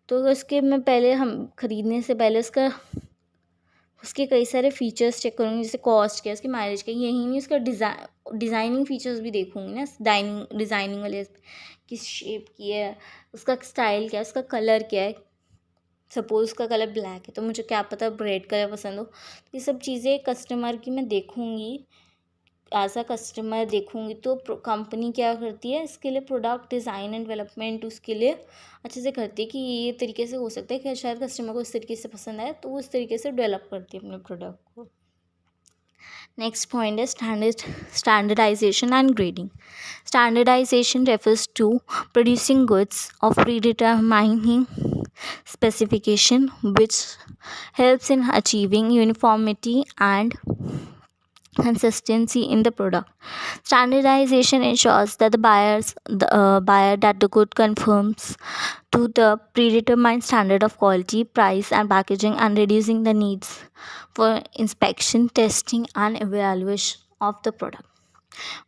तो इसके मैं पहले हम ख़रीदने से पहले उसके कई सारे फीचर्स चेक करूँगी. जैसे कॉस्ट क्या है, उसकी माइलेज क्या है, यही नहीं उसका डिज़ाइनिंग फीचर्स भी देखूँगी ना. डिज़ाइनिंग वाले किस शेप की है, उसका स्टाइल क्या है, उसका कलर क्या है. सपोज़ उसका कलर ब्लैक है तो मुझे क्या पता रेड कलर पसंद हो. ये सब चीज़ें कस्टमर की मैं देखूँगी एज अ कस्टमर देखूँगी तो कंपनी क्या करती है, इसके लिए प्रोडक्ट डिज़ाइन एंड डेवलपमेंट उसके लिए अच्छे से करती है कि ये तरीके से हो सकता है कि शायद कस्टमर को इस तरीके से पसंद आए, तो वो इस तरीके से डेवलप करती है अपने प्रोडक्ट को. Next point is standardization and grading. Standardization refers to producing goods of predetermining specification, which helps in achieving uniformity and consistency in the product. Standardization ensures that the buyer that the good conforms to the predetermined standard of quality, price, and packaging, and reducing the needs for inspection, testing, and evaluation of the product.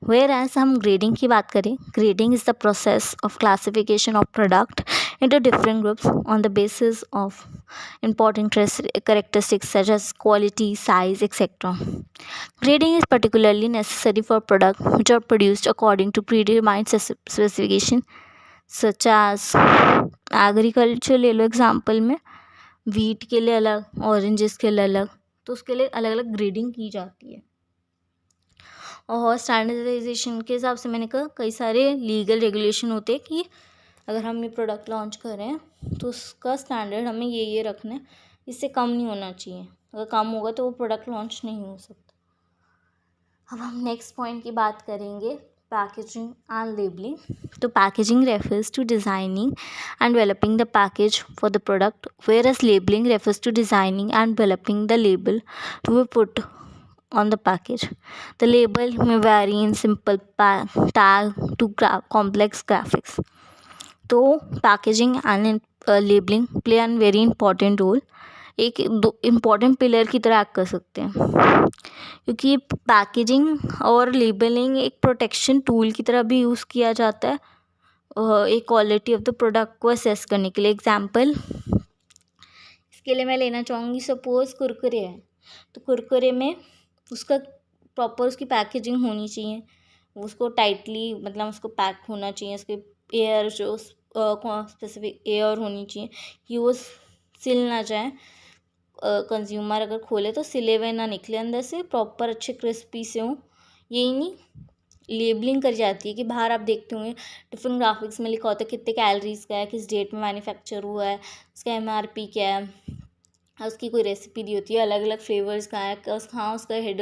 Whereas हम grading की बात करें, grading is the process of classification of product into different groups on the basis of important characteristics such as quality, size, etc. Grading is particularly necessary for products which are produced according to predetermined specification such as agriculture ले लो example में, wheat के लिए अलग, oranges के लिए अलग, तो उसके लिए अलग अलग ग्रेडिंग की जाती है. और स्टैंडर्डाइजेशन के हिसाब से मैंने कहा कई सारे लीगल रेगुलेशन होते हैं कि अगर हम ये प्रोडक्ट लॉन्च कर रहे हैं तो उसका स्टैंडर्ड हमें ये रखना है, इससे कम नहीं होना चाहिए. अगर कम होगा तो वो प्रोडक्ट लॉन्च नहीं हो सकता. अब हम नेक्स्ट पॉइंट की बात करेंगे, पैकेजिंग एंड लेबलिंग. तो packaging refers to designing and developing the package for the product, whereas labeling refers to designing and developing the label to be put on the package. The label may vary in simple tag to complex graphics. तो packaging and labelling play an very important role, एक important pillar की तरह act कर सकते हैं, क्योंकि packaging और labelling एक प्रोटेक्शन टूल की तरह भी यूज़ किया जाता है एक क्वालिटी ऑफ द प्रोडक्ट को असेस करने के लिए. एग्जांपल इसके लिए मैं लेना चाहूँगी, सपोज़ कुरकुरे है, तो कुरकुरे में उसका प्रॉपर उसकी पैकेजिंग होनी चाहिए, उसको टाइटली मतलब उसको पैक होना चाहिए, उसके एयर जो स्पेसिफिक एयर होनी चाहिए कि वो सिल ना जाए. कंज्यूमर अगर खोले तो सिले हुए ना निकले अंदर से, प्रॉपर अच्छे क्रिस्पी से हों. यही नहीं, लेबलिंग करी जाती है कि बाहर आप देखते होंगे डिफरेंट ग्राफिक्स में लिखा होता है कितने कैलोरीज का है, किस डेट में मैन्युफैक्चर हुआ है, उसका MRP क्या है, उसकी कोई रेसिपी दी होती है, अलग अलग फ्लेवर्स का है, कहाँ उसका हेड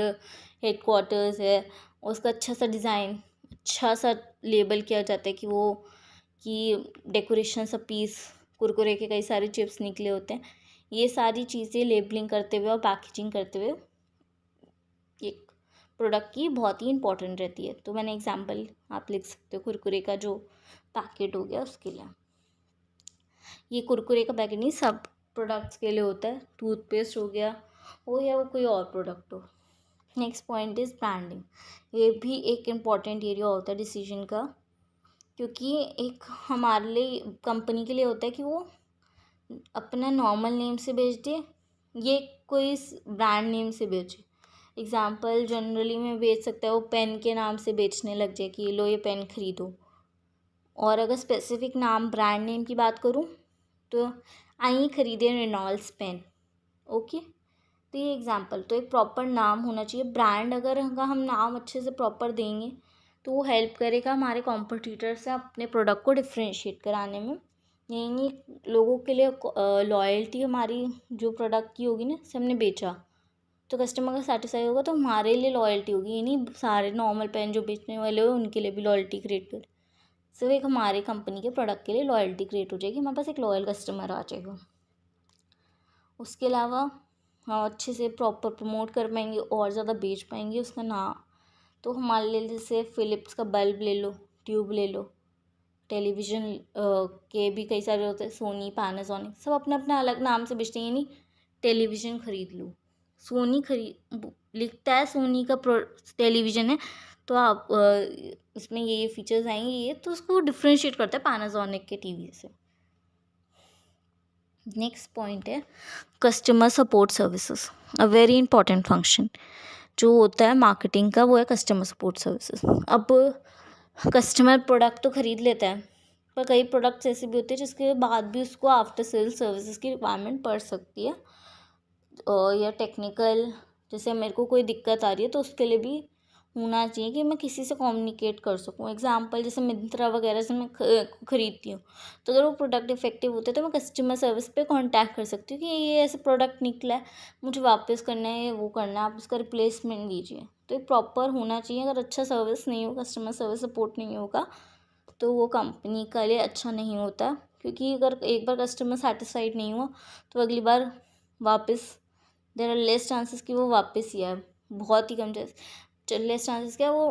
क्वार्टर्स है, उसका अच्छा सा डिज़ाइन, अच्छा सा लेबल किया जाता है कि वो कि डेकोरेशन सा पीस, कुरकुरे के कई सारे चिप्स निकले होते हैं. ये सारी चीज़ें लेबलिंग करते हुए और पैकेजिंग करते हुए एक प्रोडक्ट की बहुत ही इंपॉर्टेंट रहती है. तो मैंने एग्जांपल आप लिख सकते हो, कुरकुरे का जो पैकेट हो गया उसके लिए. ये कुरकुरे का पैकेट नहीं, सब प्रोडक्ट्स के लिए होता है. टूथपेस्ट हो गया हो या वो कोई और प्रोडक्ट हो. Next point is branding. ये भी एक इम्पॉर्टेंट एरिया होता है डिसीजन का, क्योंकि एक हमारे लिए कंपनी के लिए होता है कि वो अपना नॉर्मल नेम से बेच दे, ये कोई ब्रांड नेम से बेचे. एग्जांपल जनरली में बेच सकता है, वो पेन के नाम से बेचने लग जाए कि लो ये पेन खरीदो. और अगर स्पेसिफिक नाम ब्रांड नेम की बात करूँ तो आई खरीदे रेनॉल्ड्स पेन. ओके, तो ये एग्जांपल. तो एक प्रॉपर नाम होना चाहिए. ब्रांड अगर हम नाम अच्छे से प्रॉपर देंगे तो वो हेल्प करेगा हमारे कॉम्पिटिटर से अपने प्रोडक्ट को डिफ्रेंशिएट कराने में. यही नहीं, लोगों के लिए लॉयल्टी हमारी जो प्रोडक्ट की होगी ना, से हमने बेचा तो कस्टमर का सेटिस्फाई होगा, तो हमारे लिए लॉयल्टी होगी. ये नहीं सारे नॉर्मल पेन जो बेचने वाले हो उनके लिए भी लॉयल्टी क्रिएट कर, सिर्फ एक हमारे कंपनी के प्रोडक्ट के लिए लॉयल्टी क्रिएट हो जाएगी, हमारे पास एक लॉयल कस्टमर आ जाएगा. उसके अलावा हम अच्छे से प्रॉपर प्रमोट कर पाएंगे और ज़्यादा बेच पाएंगे उसका नाम. तो हमारे लिए जैसे फ़िलिप्स का बल्ब ले लो, ट्यूब ले लो, टेलीविज़न के भी कई सारे होते हैं, सोनी, पैनासोनिक, सब अपना अपना अलग नाम से बेचते हैं. यानी टेलीविज़न खरीद लो, सोनी लिखता है सोनी का टेलीविज़न है, तो आप इसमें ये फीचर्स आएंगे, ये तो उसको डिफ्रेंशिएट करता है पैनासोनिक के टीवी से. नेक्स्ट पॉइंट है customer support services, a very important function जो होता है मार्केटिंग का, वो है कस्टमर सपोर्ट सर्विसेज. अब कस्टमर प्रोडक्ट तो ख़रीद लेता है, पर कई प्रोडक्ट्स ऐसे भी होते हैं जिसके बाद भी उसको आफ्टर सेल सर्विसेज की रिक्वायरमेंट पड़ सकती है, या टेक्निकल, जैसे मेरे को कोई दिक्कत आ रही है तो उसके लिए भी होना चाहिए कि मैं किसी से कम्युनिकेट कर सकूँ। एग्जाम्पल जैसे मिंत्रा वगैरह से मैं खरीदती हूँ, तो अगर वो प्रोडक्ट इफेक्टिव होते हैं तो मैं कस्टमर सर्विस पे कांटेक्ट कर सकती हूँ कि ये ऐसे प्रोडक्ट निकला है, मुझे वापस करना है, वो करना है, आप उसका रिप्लेसमेंट दीजिए। तो ये प्रॉपर होना चाहिए। अगर अच्छा सर्विस नहीं होगा, कस्टमर सर्विस सपोर्ट नहीं होगा, तो वो कंपनी के लिए अच्छा नहीं होता, क्योंकि अगर एक बार कस्टमर सेटिस्फाइड नहीं हुआ तो अगली बार वापस देर आर लेस चांसेस कि वो वापस ही आए। बहुत ही कम लेस चांसेस क्या, वो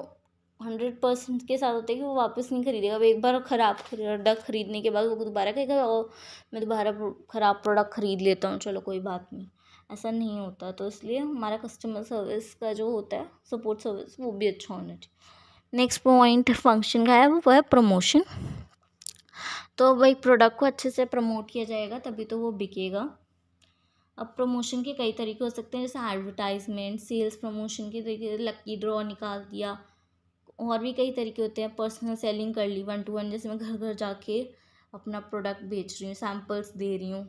100% के साथ होते हैं कि वो वापस नहीं खरीदेगा। अब एक बार ख़राब प्रोडक्ट खरीदने के बाद वो दोबारा कहेगा और मैं दोबारा ख़राब प्रोडक्ट खरीद लेता हूँ, चलो कोई बात नहीं, ऐसा नहीं होता। तो इसलिए हमारा कस्टमर सर्विस का जो होता है, सपोर्ट सर्विस, वो भी अच्छा होना चाहिए। नेक्स्ट पॉइंट फंक्शन का है, वो है प्रमोशन। तो भाई प्रोडक्ट को अच्छे से प्रमोट किया जाएगा तभी तो वो बिकेगा। अब प्रमोशन के कई तरीके हो सकते हैं, जैसे एडवर्टाइजमेंट, सेल्स प्रमोशन के तरीके, लकी ड्रॉ निकाल दिया, और भी कई तरीके होते हैं। पर्सनल सेलिंग कर ली 1-to-1, जैसे मैं घर घर जाके अपना प्रोडक्ट बेच रही हूँ, सैम्पल्स दे रही हूँ,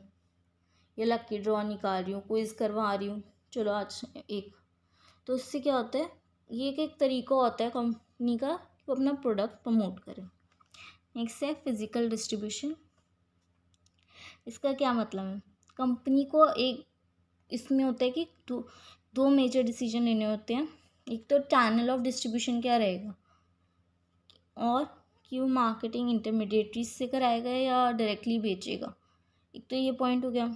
या लकी ड्रॉ निकाल रही हूँ, क्विज करवा रही हूँ, चलो आज एक। तो इससे क्या होता है, ये एक तरीका होता है कंपनी का कि वो अपना प्रोडक्ट प्रमोट करें। नेक्स्ट है फिजिकल डिस्ट्रीब्यूशन। इसका क्या मतलब है, कंपनी को एक इसमें होता है कि दो मेजर डिसीजन लेने होते हैं। एक तो चैनल ऑफ डिस्ट्रीब्यूशन क्या रहेगा, और कि वो मार्केटिंग इंटरमीडिएटरीज से कराएगा या डायरेक्टली बेचेगा। एक तो ये पॉइंट हो गया।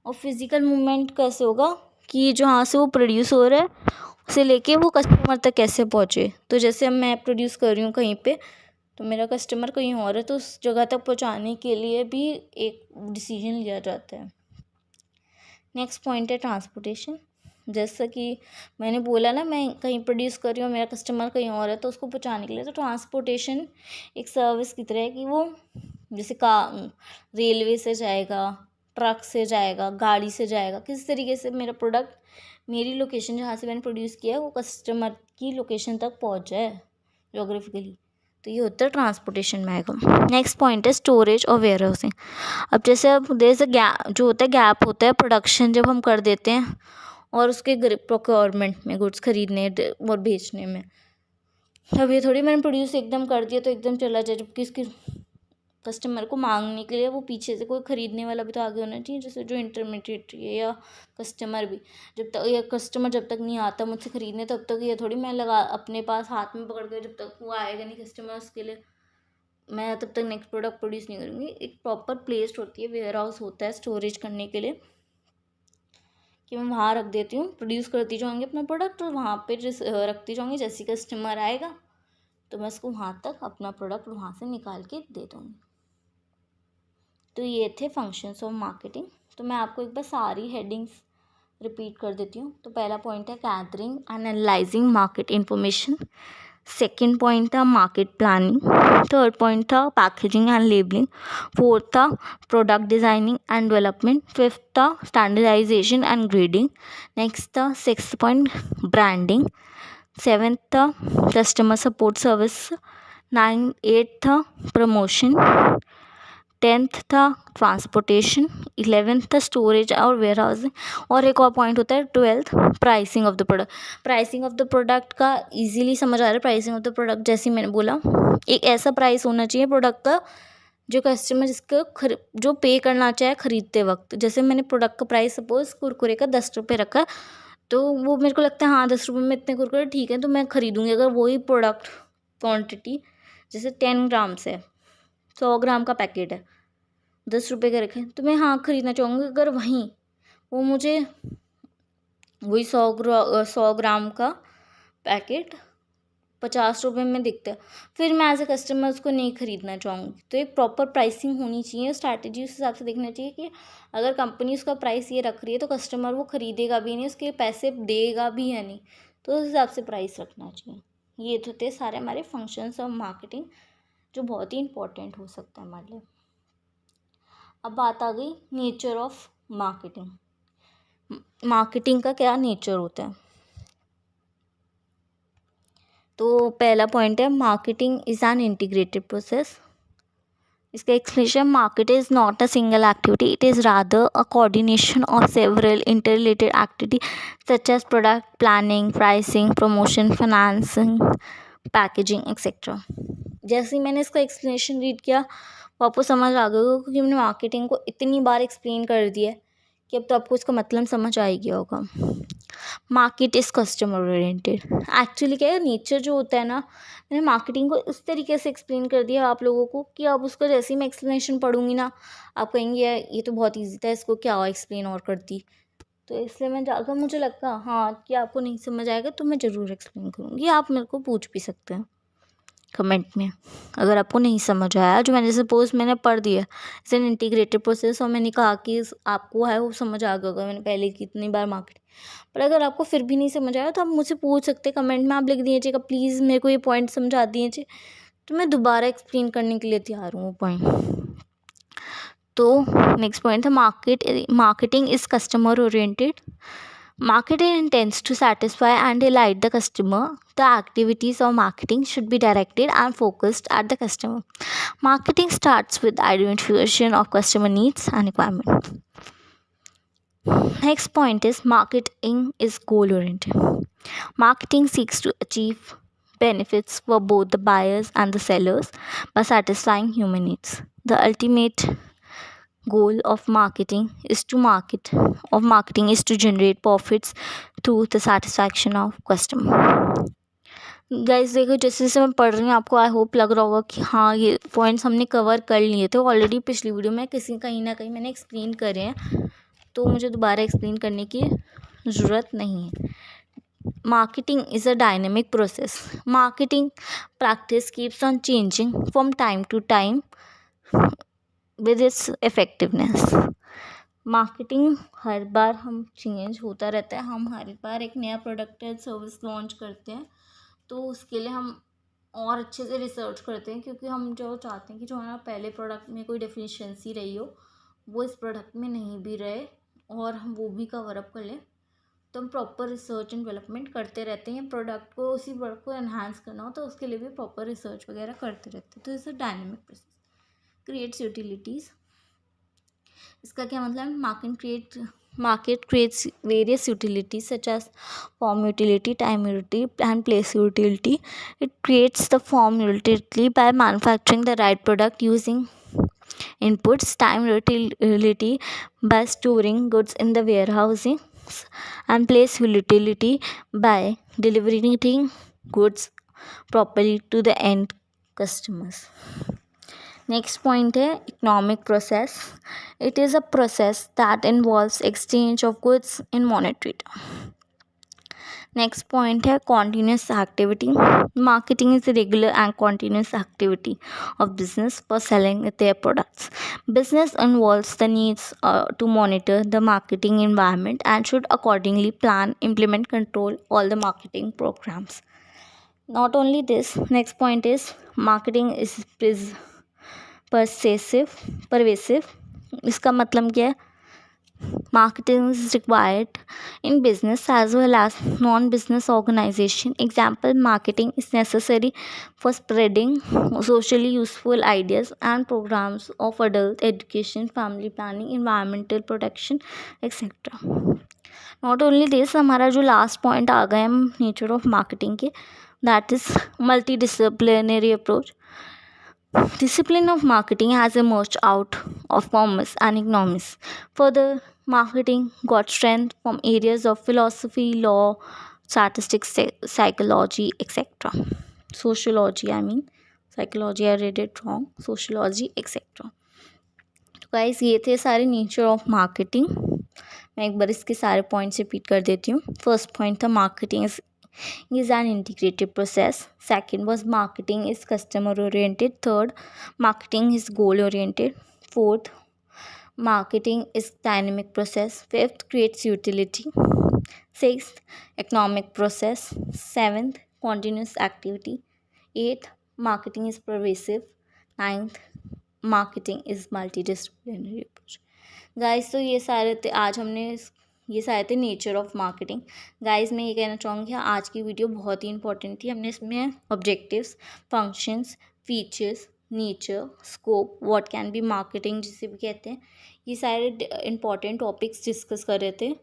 और फिजिकल मूवमेंट कैसे होगा, कि जहाँ से वो प्रोड्यूस हो रहा है उसे लेके वो कस्टमर तक कैसे पहुँचे। तो जैसे अब मैं प्रोड्यूस कर रही हूँ कहीं पे, तो मेरा कस्टमर कहीं और है, तो उस जगह तक पहुँचाने के लिए भी एक डिसीजन लिया जाता है। नेक्स्ट पॉइंट है ट्रांसपोर्टेशन। जैसा कि मैंने बोला ना, मैं कहीं प्रोड्यूस कर रही हूँ, मेरा कस्टमर कहीं और है, तो उसको पहुँचाने के लिए तो ट्रांसपोर्टेशन एक सर्विस की तरह है कि वो जैसे रेलवे से जाएगा, ट्रक से जाएगा, गाड़ी से जाएगा, किस तरीके से मेरा प्रोडक्ट मेरी लोकेशन जहाँ से मैंने प्रोड्यूस किया है वो कस्टमर की लोकेशन तक पहुँच जाए जोग्राफिकली। तो ये होता है ट्रांसपोर्टेशन में आएगा। नेक्स्ट पॉइंट है स्टोरेज और वेयर हाउसिंग। अब जैसे अब देर से जो होता है गैप होता है प्रोडक्शन जब हम कर देते हैं और उसके प्रोक्योरमेंट में, गुड्स खरीदने और बेचने में। अब ये थोड़ी मैंने प्रोड्यूस एकदम कर दिया तो एकदम चला जाए, जबकि इसकी कस्टमर को मांगने के लिए वो पीछे से कोई ख़रीदने वाला भी तो आगे होना चाहिए, जैसे जो इंटरमीडिएट है या कस्टमर भी। जब तक ये कस्टमर जब तक नहीं आता मुझसे ख़रीदने, तब तक ये थोड़ी मैं लगा अपने पास हाथ में पकड़ के, जब तक वो आएगा नहीं कस्टमर उसके लिए मैं तब तक नेक्स्ट प्रोडक्ट प्रोड्यूस नहीं करूँगी। एक प्रॉपर प्लेस्ड होती है, वेयर हाउस होता है स्टोरेज करने के लिए, कि मैं वहाँ रख देती हूँ, प्रोड्यूस करती जाऊँगी अपना प्रोडक्ट और वहाँ पे रखती जाऊँगी। जैसे कस्टमर आएगा तो मैं उसको वहाँ तक अपना प्रोडक्ट वहाँ से निकाल के दे दूँगी। तो ये थे फंक्शंस ऑफ मार्केटिंग। तो मैं आपको एक बार सारी हेडिंग्स रिपीट कर देती हूँ। तो पहला पॉइंट है gathering and analysing market information. Second point था मार्केट प्लानिंग। थर्ड पॉइंट था पैकेजिंग एंड लेबलिंग। फोर्थ था product designing and development. Fifth था स्टैंडर्डाइजेशन एंड ग्रेडिंग। नेक्स्ट था सिक्स्थ पॉइंट ब्रांडिंग। सेवेंथ था कस्टमर सपोर्ट सर्विस। एट्थ था promotion. 10th था transportation. 11th था storage और वेयर हाउसिंग। और एक और पॉइंट होता है 12th pricing of the product. Pricing of the product का इजीली समझ आ रहा है। प्राइसिंग ऑफ द प्रोडक्ट जैसे मैंने बोला, एक ऐसा प्राइस होना चाहिए प्रोडक्ट का जो कस्टमर जिसको जो पे करना चाहे ख़रीदते वक्त। जैसे मैंने प्रोडक्ट का प्राइस सपोज़ कुरकुरे का 10 रुपये रखा है, तो वो मेरे को लगता है हाँ 10 रुपये में इतने कुरकुरे ठीक है, तो मैं ख़रीदूँगी। अगर वही प्रोडक्ट क्वान्टिटी जैसे 10 ग्राम से 100 ग्राम का पैकेट है, 10 रुपये का रखें, तो मैं हाँ ख़रीदना चाहूँगी। अगर वहीं वो मुझे वही 100 ग्राम का पैकेट 50 रुपये में दिखता है, फिर मैं एज ए कस्टमर उसको नहीं ख़रीदना चाहूँगी। तो एक प्रॉपर प्राइसिंग होनी चाहिए, स्ट्रैटेजी उस हिसाब से देखना चाहिए कि अगर कंपनी उसका प्राइस ये रख रही है तो कस्टमर वो ख़रीदेगा भी नहीं, उसके पैसे देगा भी या नहीं, तो उस हिसाब से प्राइस रखना चाहिए। ये तो थे सारे हमारे फंक्शंस ऑफ मार्केटिंग जो बहुत ही इंपॉर्टेंट हो सकता है हमारे लिए। अब बात आ गई नेचर ऑफ मार्केटिंग। मार्केटिंग का क्या नेचर होता है। तो पहला पॉइंट है marketing is an integrated process. इसका explanation, market is not a single activity, it is rather a coordination of several interrelated activity such as product planning, pricing, promotion, financing, packaging etcetera. जैसे ही मैंने इसका explanation read किया वो आपको समझ आ गया होगा, क्योंकि मैंने मार्केटिंग को इतनी बार एक्सप्लेन कर दिया है कि अब तो आपको इसका मतलब समझ आ ही गया होगा। Market is customer oriented. Actually क्या है, नेचर जो होता है ना, मैंने मार्केटिंग को इस तरीके से एक्सप्लेन कर दिया आप लोगों को कि अब उसका जैसे ही मैं एक्सप्लेनेशन पढ़ूंगी ना, आप कहेंगे यार ये तो बहुत ईजी था, इसको क्या एक्सप्लेन और करती। तो इसलिए मैं अगर मुझे लगता हाँ कि आपको नहीं समझ आएगा तो मैं ज़रूर एक्सप्लेन करूँगी, आप मेरे को पूछ भी सकते हैं कमेंट में अगर आपको नहीं समझ आया। जो मैंने सपोज मैंने पढ़ दिया इट्स एन इंटीग्रेटेड प्रोसेस, और मैंने कहा कि आपको है वो समझ आ गया होगा, मैंने पहले कितनी बार मार्केट। पर अगर आपको फिर भी नहीं समझ आया तो आप मुझसे पूछ सकते हैं कमेंट में, आप लिख दीजिएगा प्लीज़ मेरे को ये पॉइंट समझा दीजिए, तो मैं दोबारा एक्सप्लेन करने के लिए तैयार हूँ वो पॉइंट। तो नेक्स्ट पॉइंट था marketing is customer oriented. Marketing intends to satisfy and delight the customer. The activities of marketing should be directed and focused at the customer. Marketing starts with identification of customer needs and requirements. Next point is marketing is goal oriented. Marketing seeks to achieve benefits for both the buyers and the sellers by satisfying human needs. The ultimate goal of marketing is to generate profits through the satisfaction of customer. Guys देखो, जैसे जैसे मैं पढ़ रही हूँ आपको I hope लग रहा होगा कि हाँ ये पॉइंट्स हमने कवर कर लिए थे ऑलरेडी पिछली वीडियो में, कहीं ना कहीं मैंने एक्सप्लेन करे हैं, तो मुझे दोबारा एक्सप्लेन करने की ज़रूरत नहीं है। Marketing is a dynamic process. Marketing practice keeps on changing from time to time with its effectiveness. Marketing हर बार हम चेंज होता रहता है, हम हर बार एक नया प्रोडक्ट या सर्विस लॉन्च करते हैं, तो उसके लिए हम और अच्छे से रिसर्च करते हैं, क्योंकि हम जो चाहते हैं कि जो हमारा पहले प्रोडक्ट में कोई डेफिशिएंसी रही हो वो इस प्रोडक्ट में नहीं भी रहे और हम वो भी कवर अप कर लें, तो हम प्रॉपर रिसर्च एंड डेवलपमेंट करते रहते हैं। प्रोडक्ट को उसी प्रोडक्ट को एनहांस करना हो तो उसके लिए भी प्रॉपर रिसर्च वगैरह करते रहते हैं। तो it's a dynamic process, creates utilities. इसका क्या मतलब है, market creates various utilities such as form utility, time utility and place utility. It creates the form utility by manufacturing the right product using inputs, time utility by storing goods in the warehousing, and place utility by delivering goods properly to the end customers. Next point है economic process. It is a process that involves exchange of goods in monetary term. Next point है continuous activity. Marketing is a regular and continuous activity of business for selling their products. Business involves the needs to monitor the marketing environment and should accordingly plan, implement, control all the marketing programs. Not only this, next point is marketing is pervasive. इसका मतलब क्या है, marketing is required in business as well as non-business organization. Example, marketing is necessary for spreading socially useful ideas and programs of adult education, family planning, environmental protection, etc. Not only this, हमारा जो last point आ गए हम nature of marketing के, that is multidisciplinary approach. Discipline of marketing has emerged out of commerce and economics. Further, marketing got strength from areas of philosophy, law, statistics, psychology, etc. Sociology, psychology I read it wrong. Sociology, etc. तो guys ये थे सारे nature of marketing. मैं एक बार इसके सारे points repeat कर देती हूँ. फर्स्ट पॉइंट था marketing is an integrated process. Second was marketing is customer oriented. Third, marketing is goal oriented. Fourth, marketing is dynamic process. Fifth, creates utility. Sixth, economic process. Seventh, continuous activity. Eighth, marketing is pervasive. Ninth, marketing is multidisciplinary approach. Guys तो ये सारे थे आज हमने ये सारे थे nature of marketing. Guys मैं ये कहना चाहूँगी आज की वीडियो बहुत ही इंपॉर्टेंट थी. हमने इसमें objectives, functions, features, nature, scope, what can be marketing जिसे भी कहते हैं, ये सारे इम्पॉर्टेंट टॉपिक्स डिस्कस कर रहे थे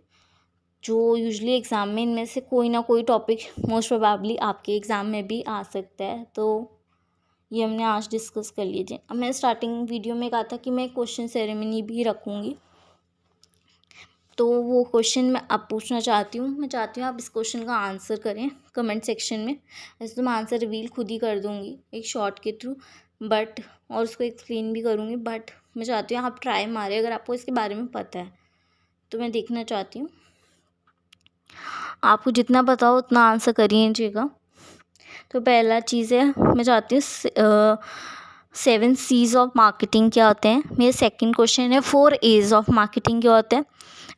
जो यूजुअली एग्ज़ाम में इनमें से कोई ना कोई टॉपिक मोस्ट प्रोबेबली आपके एग्ज़ाम में भी आ सकता है। तो ये हमने आज डिस्कस कर लीजिए। अब मैं स्टार्टिंग वीडियो में कहा था कि मैं क्वेश्चन सेरेमनी भी रखूँगी, तो वो क्वेश्चन मैं अब पूछना चाहती हूँ। मैं चाहती हूँ आप इस क्वेश्चन का आंसर करें कमेंट सेक्शन में। वैसे तो मैं आंसर रिवील खुद ही कर दूँगी एक शॉर्ट के थ्रू, बट और उसको एक्सप्लेन भी करूँगी, बट मैं चाहती हूँ आप ट्राई मारें अगर आपको इसके बारे में पता है तो। मैं देखना चाहती हूँ आपको जितना पता हो उतना आंसर करिएगा। तो पहला चीज़ है, मैं चाहती हूँ 7 C's ऑफ मार्केटिंग क्या होते हैं। मेरा सेकंड क्वेश्चन है 4 A's ऑफ मार्केटिंग क्या होते हैं।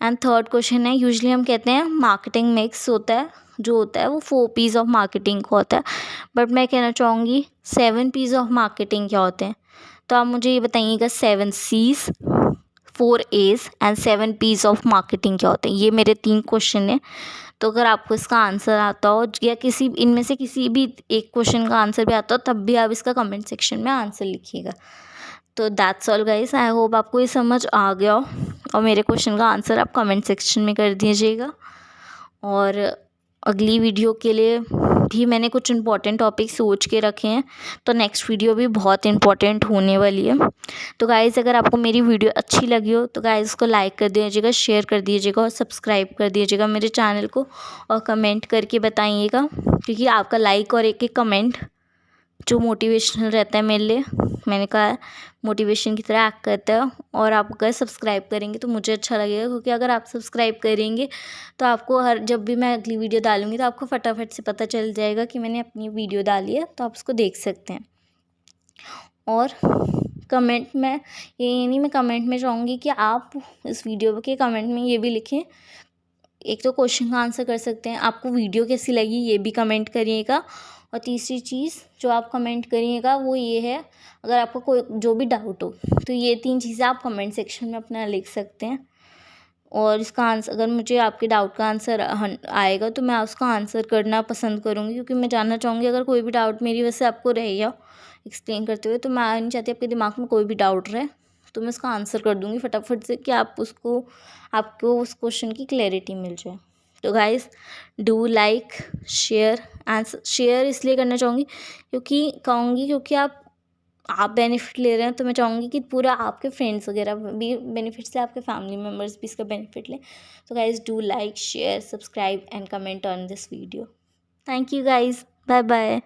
एंड थर्ड क्वेश्चन है, यूजुअली हम कहते हैं मार्केटिंग मिक्स होता है, जो होता है वो 4 P's ऑफ मार्केटिंग का होता है, बट मैं कहना चाहूँगी 7 P's ऑफ मार्केटिंग क्या होते हैं। तो आप मुझे ये बताइएगा 7 C's, 4 A's and 7 P's of marketing क्या होते हैं। ये मेरे 3 क्वेश्चन हैं। तो अगर आपको इसका आंसर आता हो या किसी इनमें से किसी भी एक क्वेश्चन का आंसर भी आता हो, तब भी आप इसका कमेंट सेक्शन में आंसर लिखिएगा। तो that's all guys, I hope आपको ये समझ आ गया हो और मेरे क्वेश्चन का आंसर आप कमेंट सेक्शन में कर दीजिएगा। और अगली वीडियो के लिए भी मैंने कुछ इंपॉर्टेंट टॉपिक सोच के रखे हैं, तो नेक्स्ट वीडियो भी बहुत इंपॉर्टेंट होने वाली है। तो गाइज़ अगर आपको मेरी वीडियो अच्छी लगी हो तो गाइज़ उसको लाइक कर दीजिएगा, शेयर कर दीजिएगा और सब्सक्राइब कर दीजिएगा मेरे चैनल को, और कमेंट करके बताइएगा, क्योंकि आपका लाइक और एक एक कमेंट जो मोटिवेशनल रहता है मेरे लिए, मैंने कहा है मोटिवेशन की तरह एक्ट करता है। और आप अगर सब्सक्राइब करेंगे तो मुझे अच्छा लगेगा, क्योंकि अगर आप सब्सक्राइब करेंगे तो आपको जब भी मैं अगली वीडियो डालूँगी तो आपको फटाफट से पता चल जाएगा कि मैंने अपनी वीडियो डाली है, तो आप उसको देख सकते हैं। और कमेंट में ये नहीं, मैं कमेंट में चाहूँगी कि आप इस वीडियो के कमेंट में ये भी लिखें, एक तो क्वेश्चन का आंसर कर सकते हैं, आपको वीडियो कैसी लगी ये भी कमेंट करिएगा। और तीसरी चीज़ जो आप कमेंट करिएगा वो ये है, अगर आपको कोई जो भी डाउट हो तो ये 3 चीज़ें आप कमेंट सेक्शन में अपना लिख सकते हैं। और इसका आंसर, अगर मुझे आपके डाउट का आंसर आएगा तो मैं उसका आंसर करना पसंद करूँगी, क्योंकि मैं जानना चाहूँगी अगर कोई भी डाउट मेरी वजह से आपको रह गया एक्सप्लेन करते हुए, तो मैं नहीं चाहती आपके दिमाग में कोई भी डाउट रहे, तो मैं उसका आंसर कर दूँगी फटाफट से कि आपको उस क्वेश्चन की क्लैरिटी मिल जाए। तो guys do like share and share इसलिए करना चाहूँगी क्योंकि आप बेनिफिट ले रहे हैं, तो मैं चाहूँगी कि पूरा आपके फ्रेंड्स वगैरह भी बेनिफिट से, आपके फैमिली मेम्बर्स भी इसका बेनिफिट लें। तो guys do like share subscribe and comment on this video. Thank you guys, bye bye.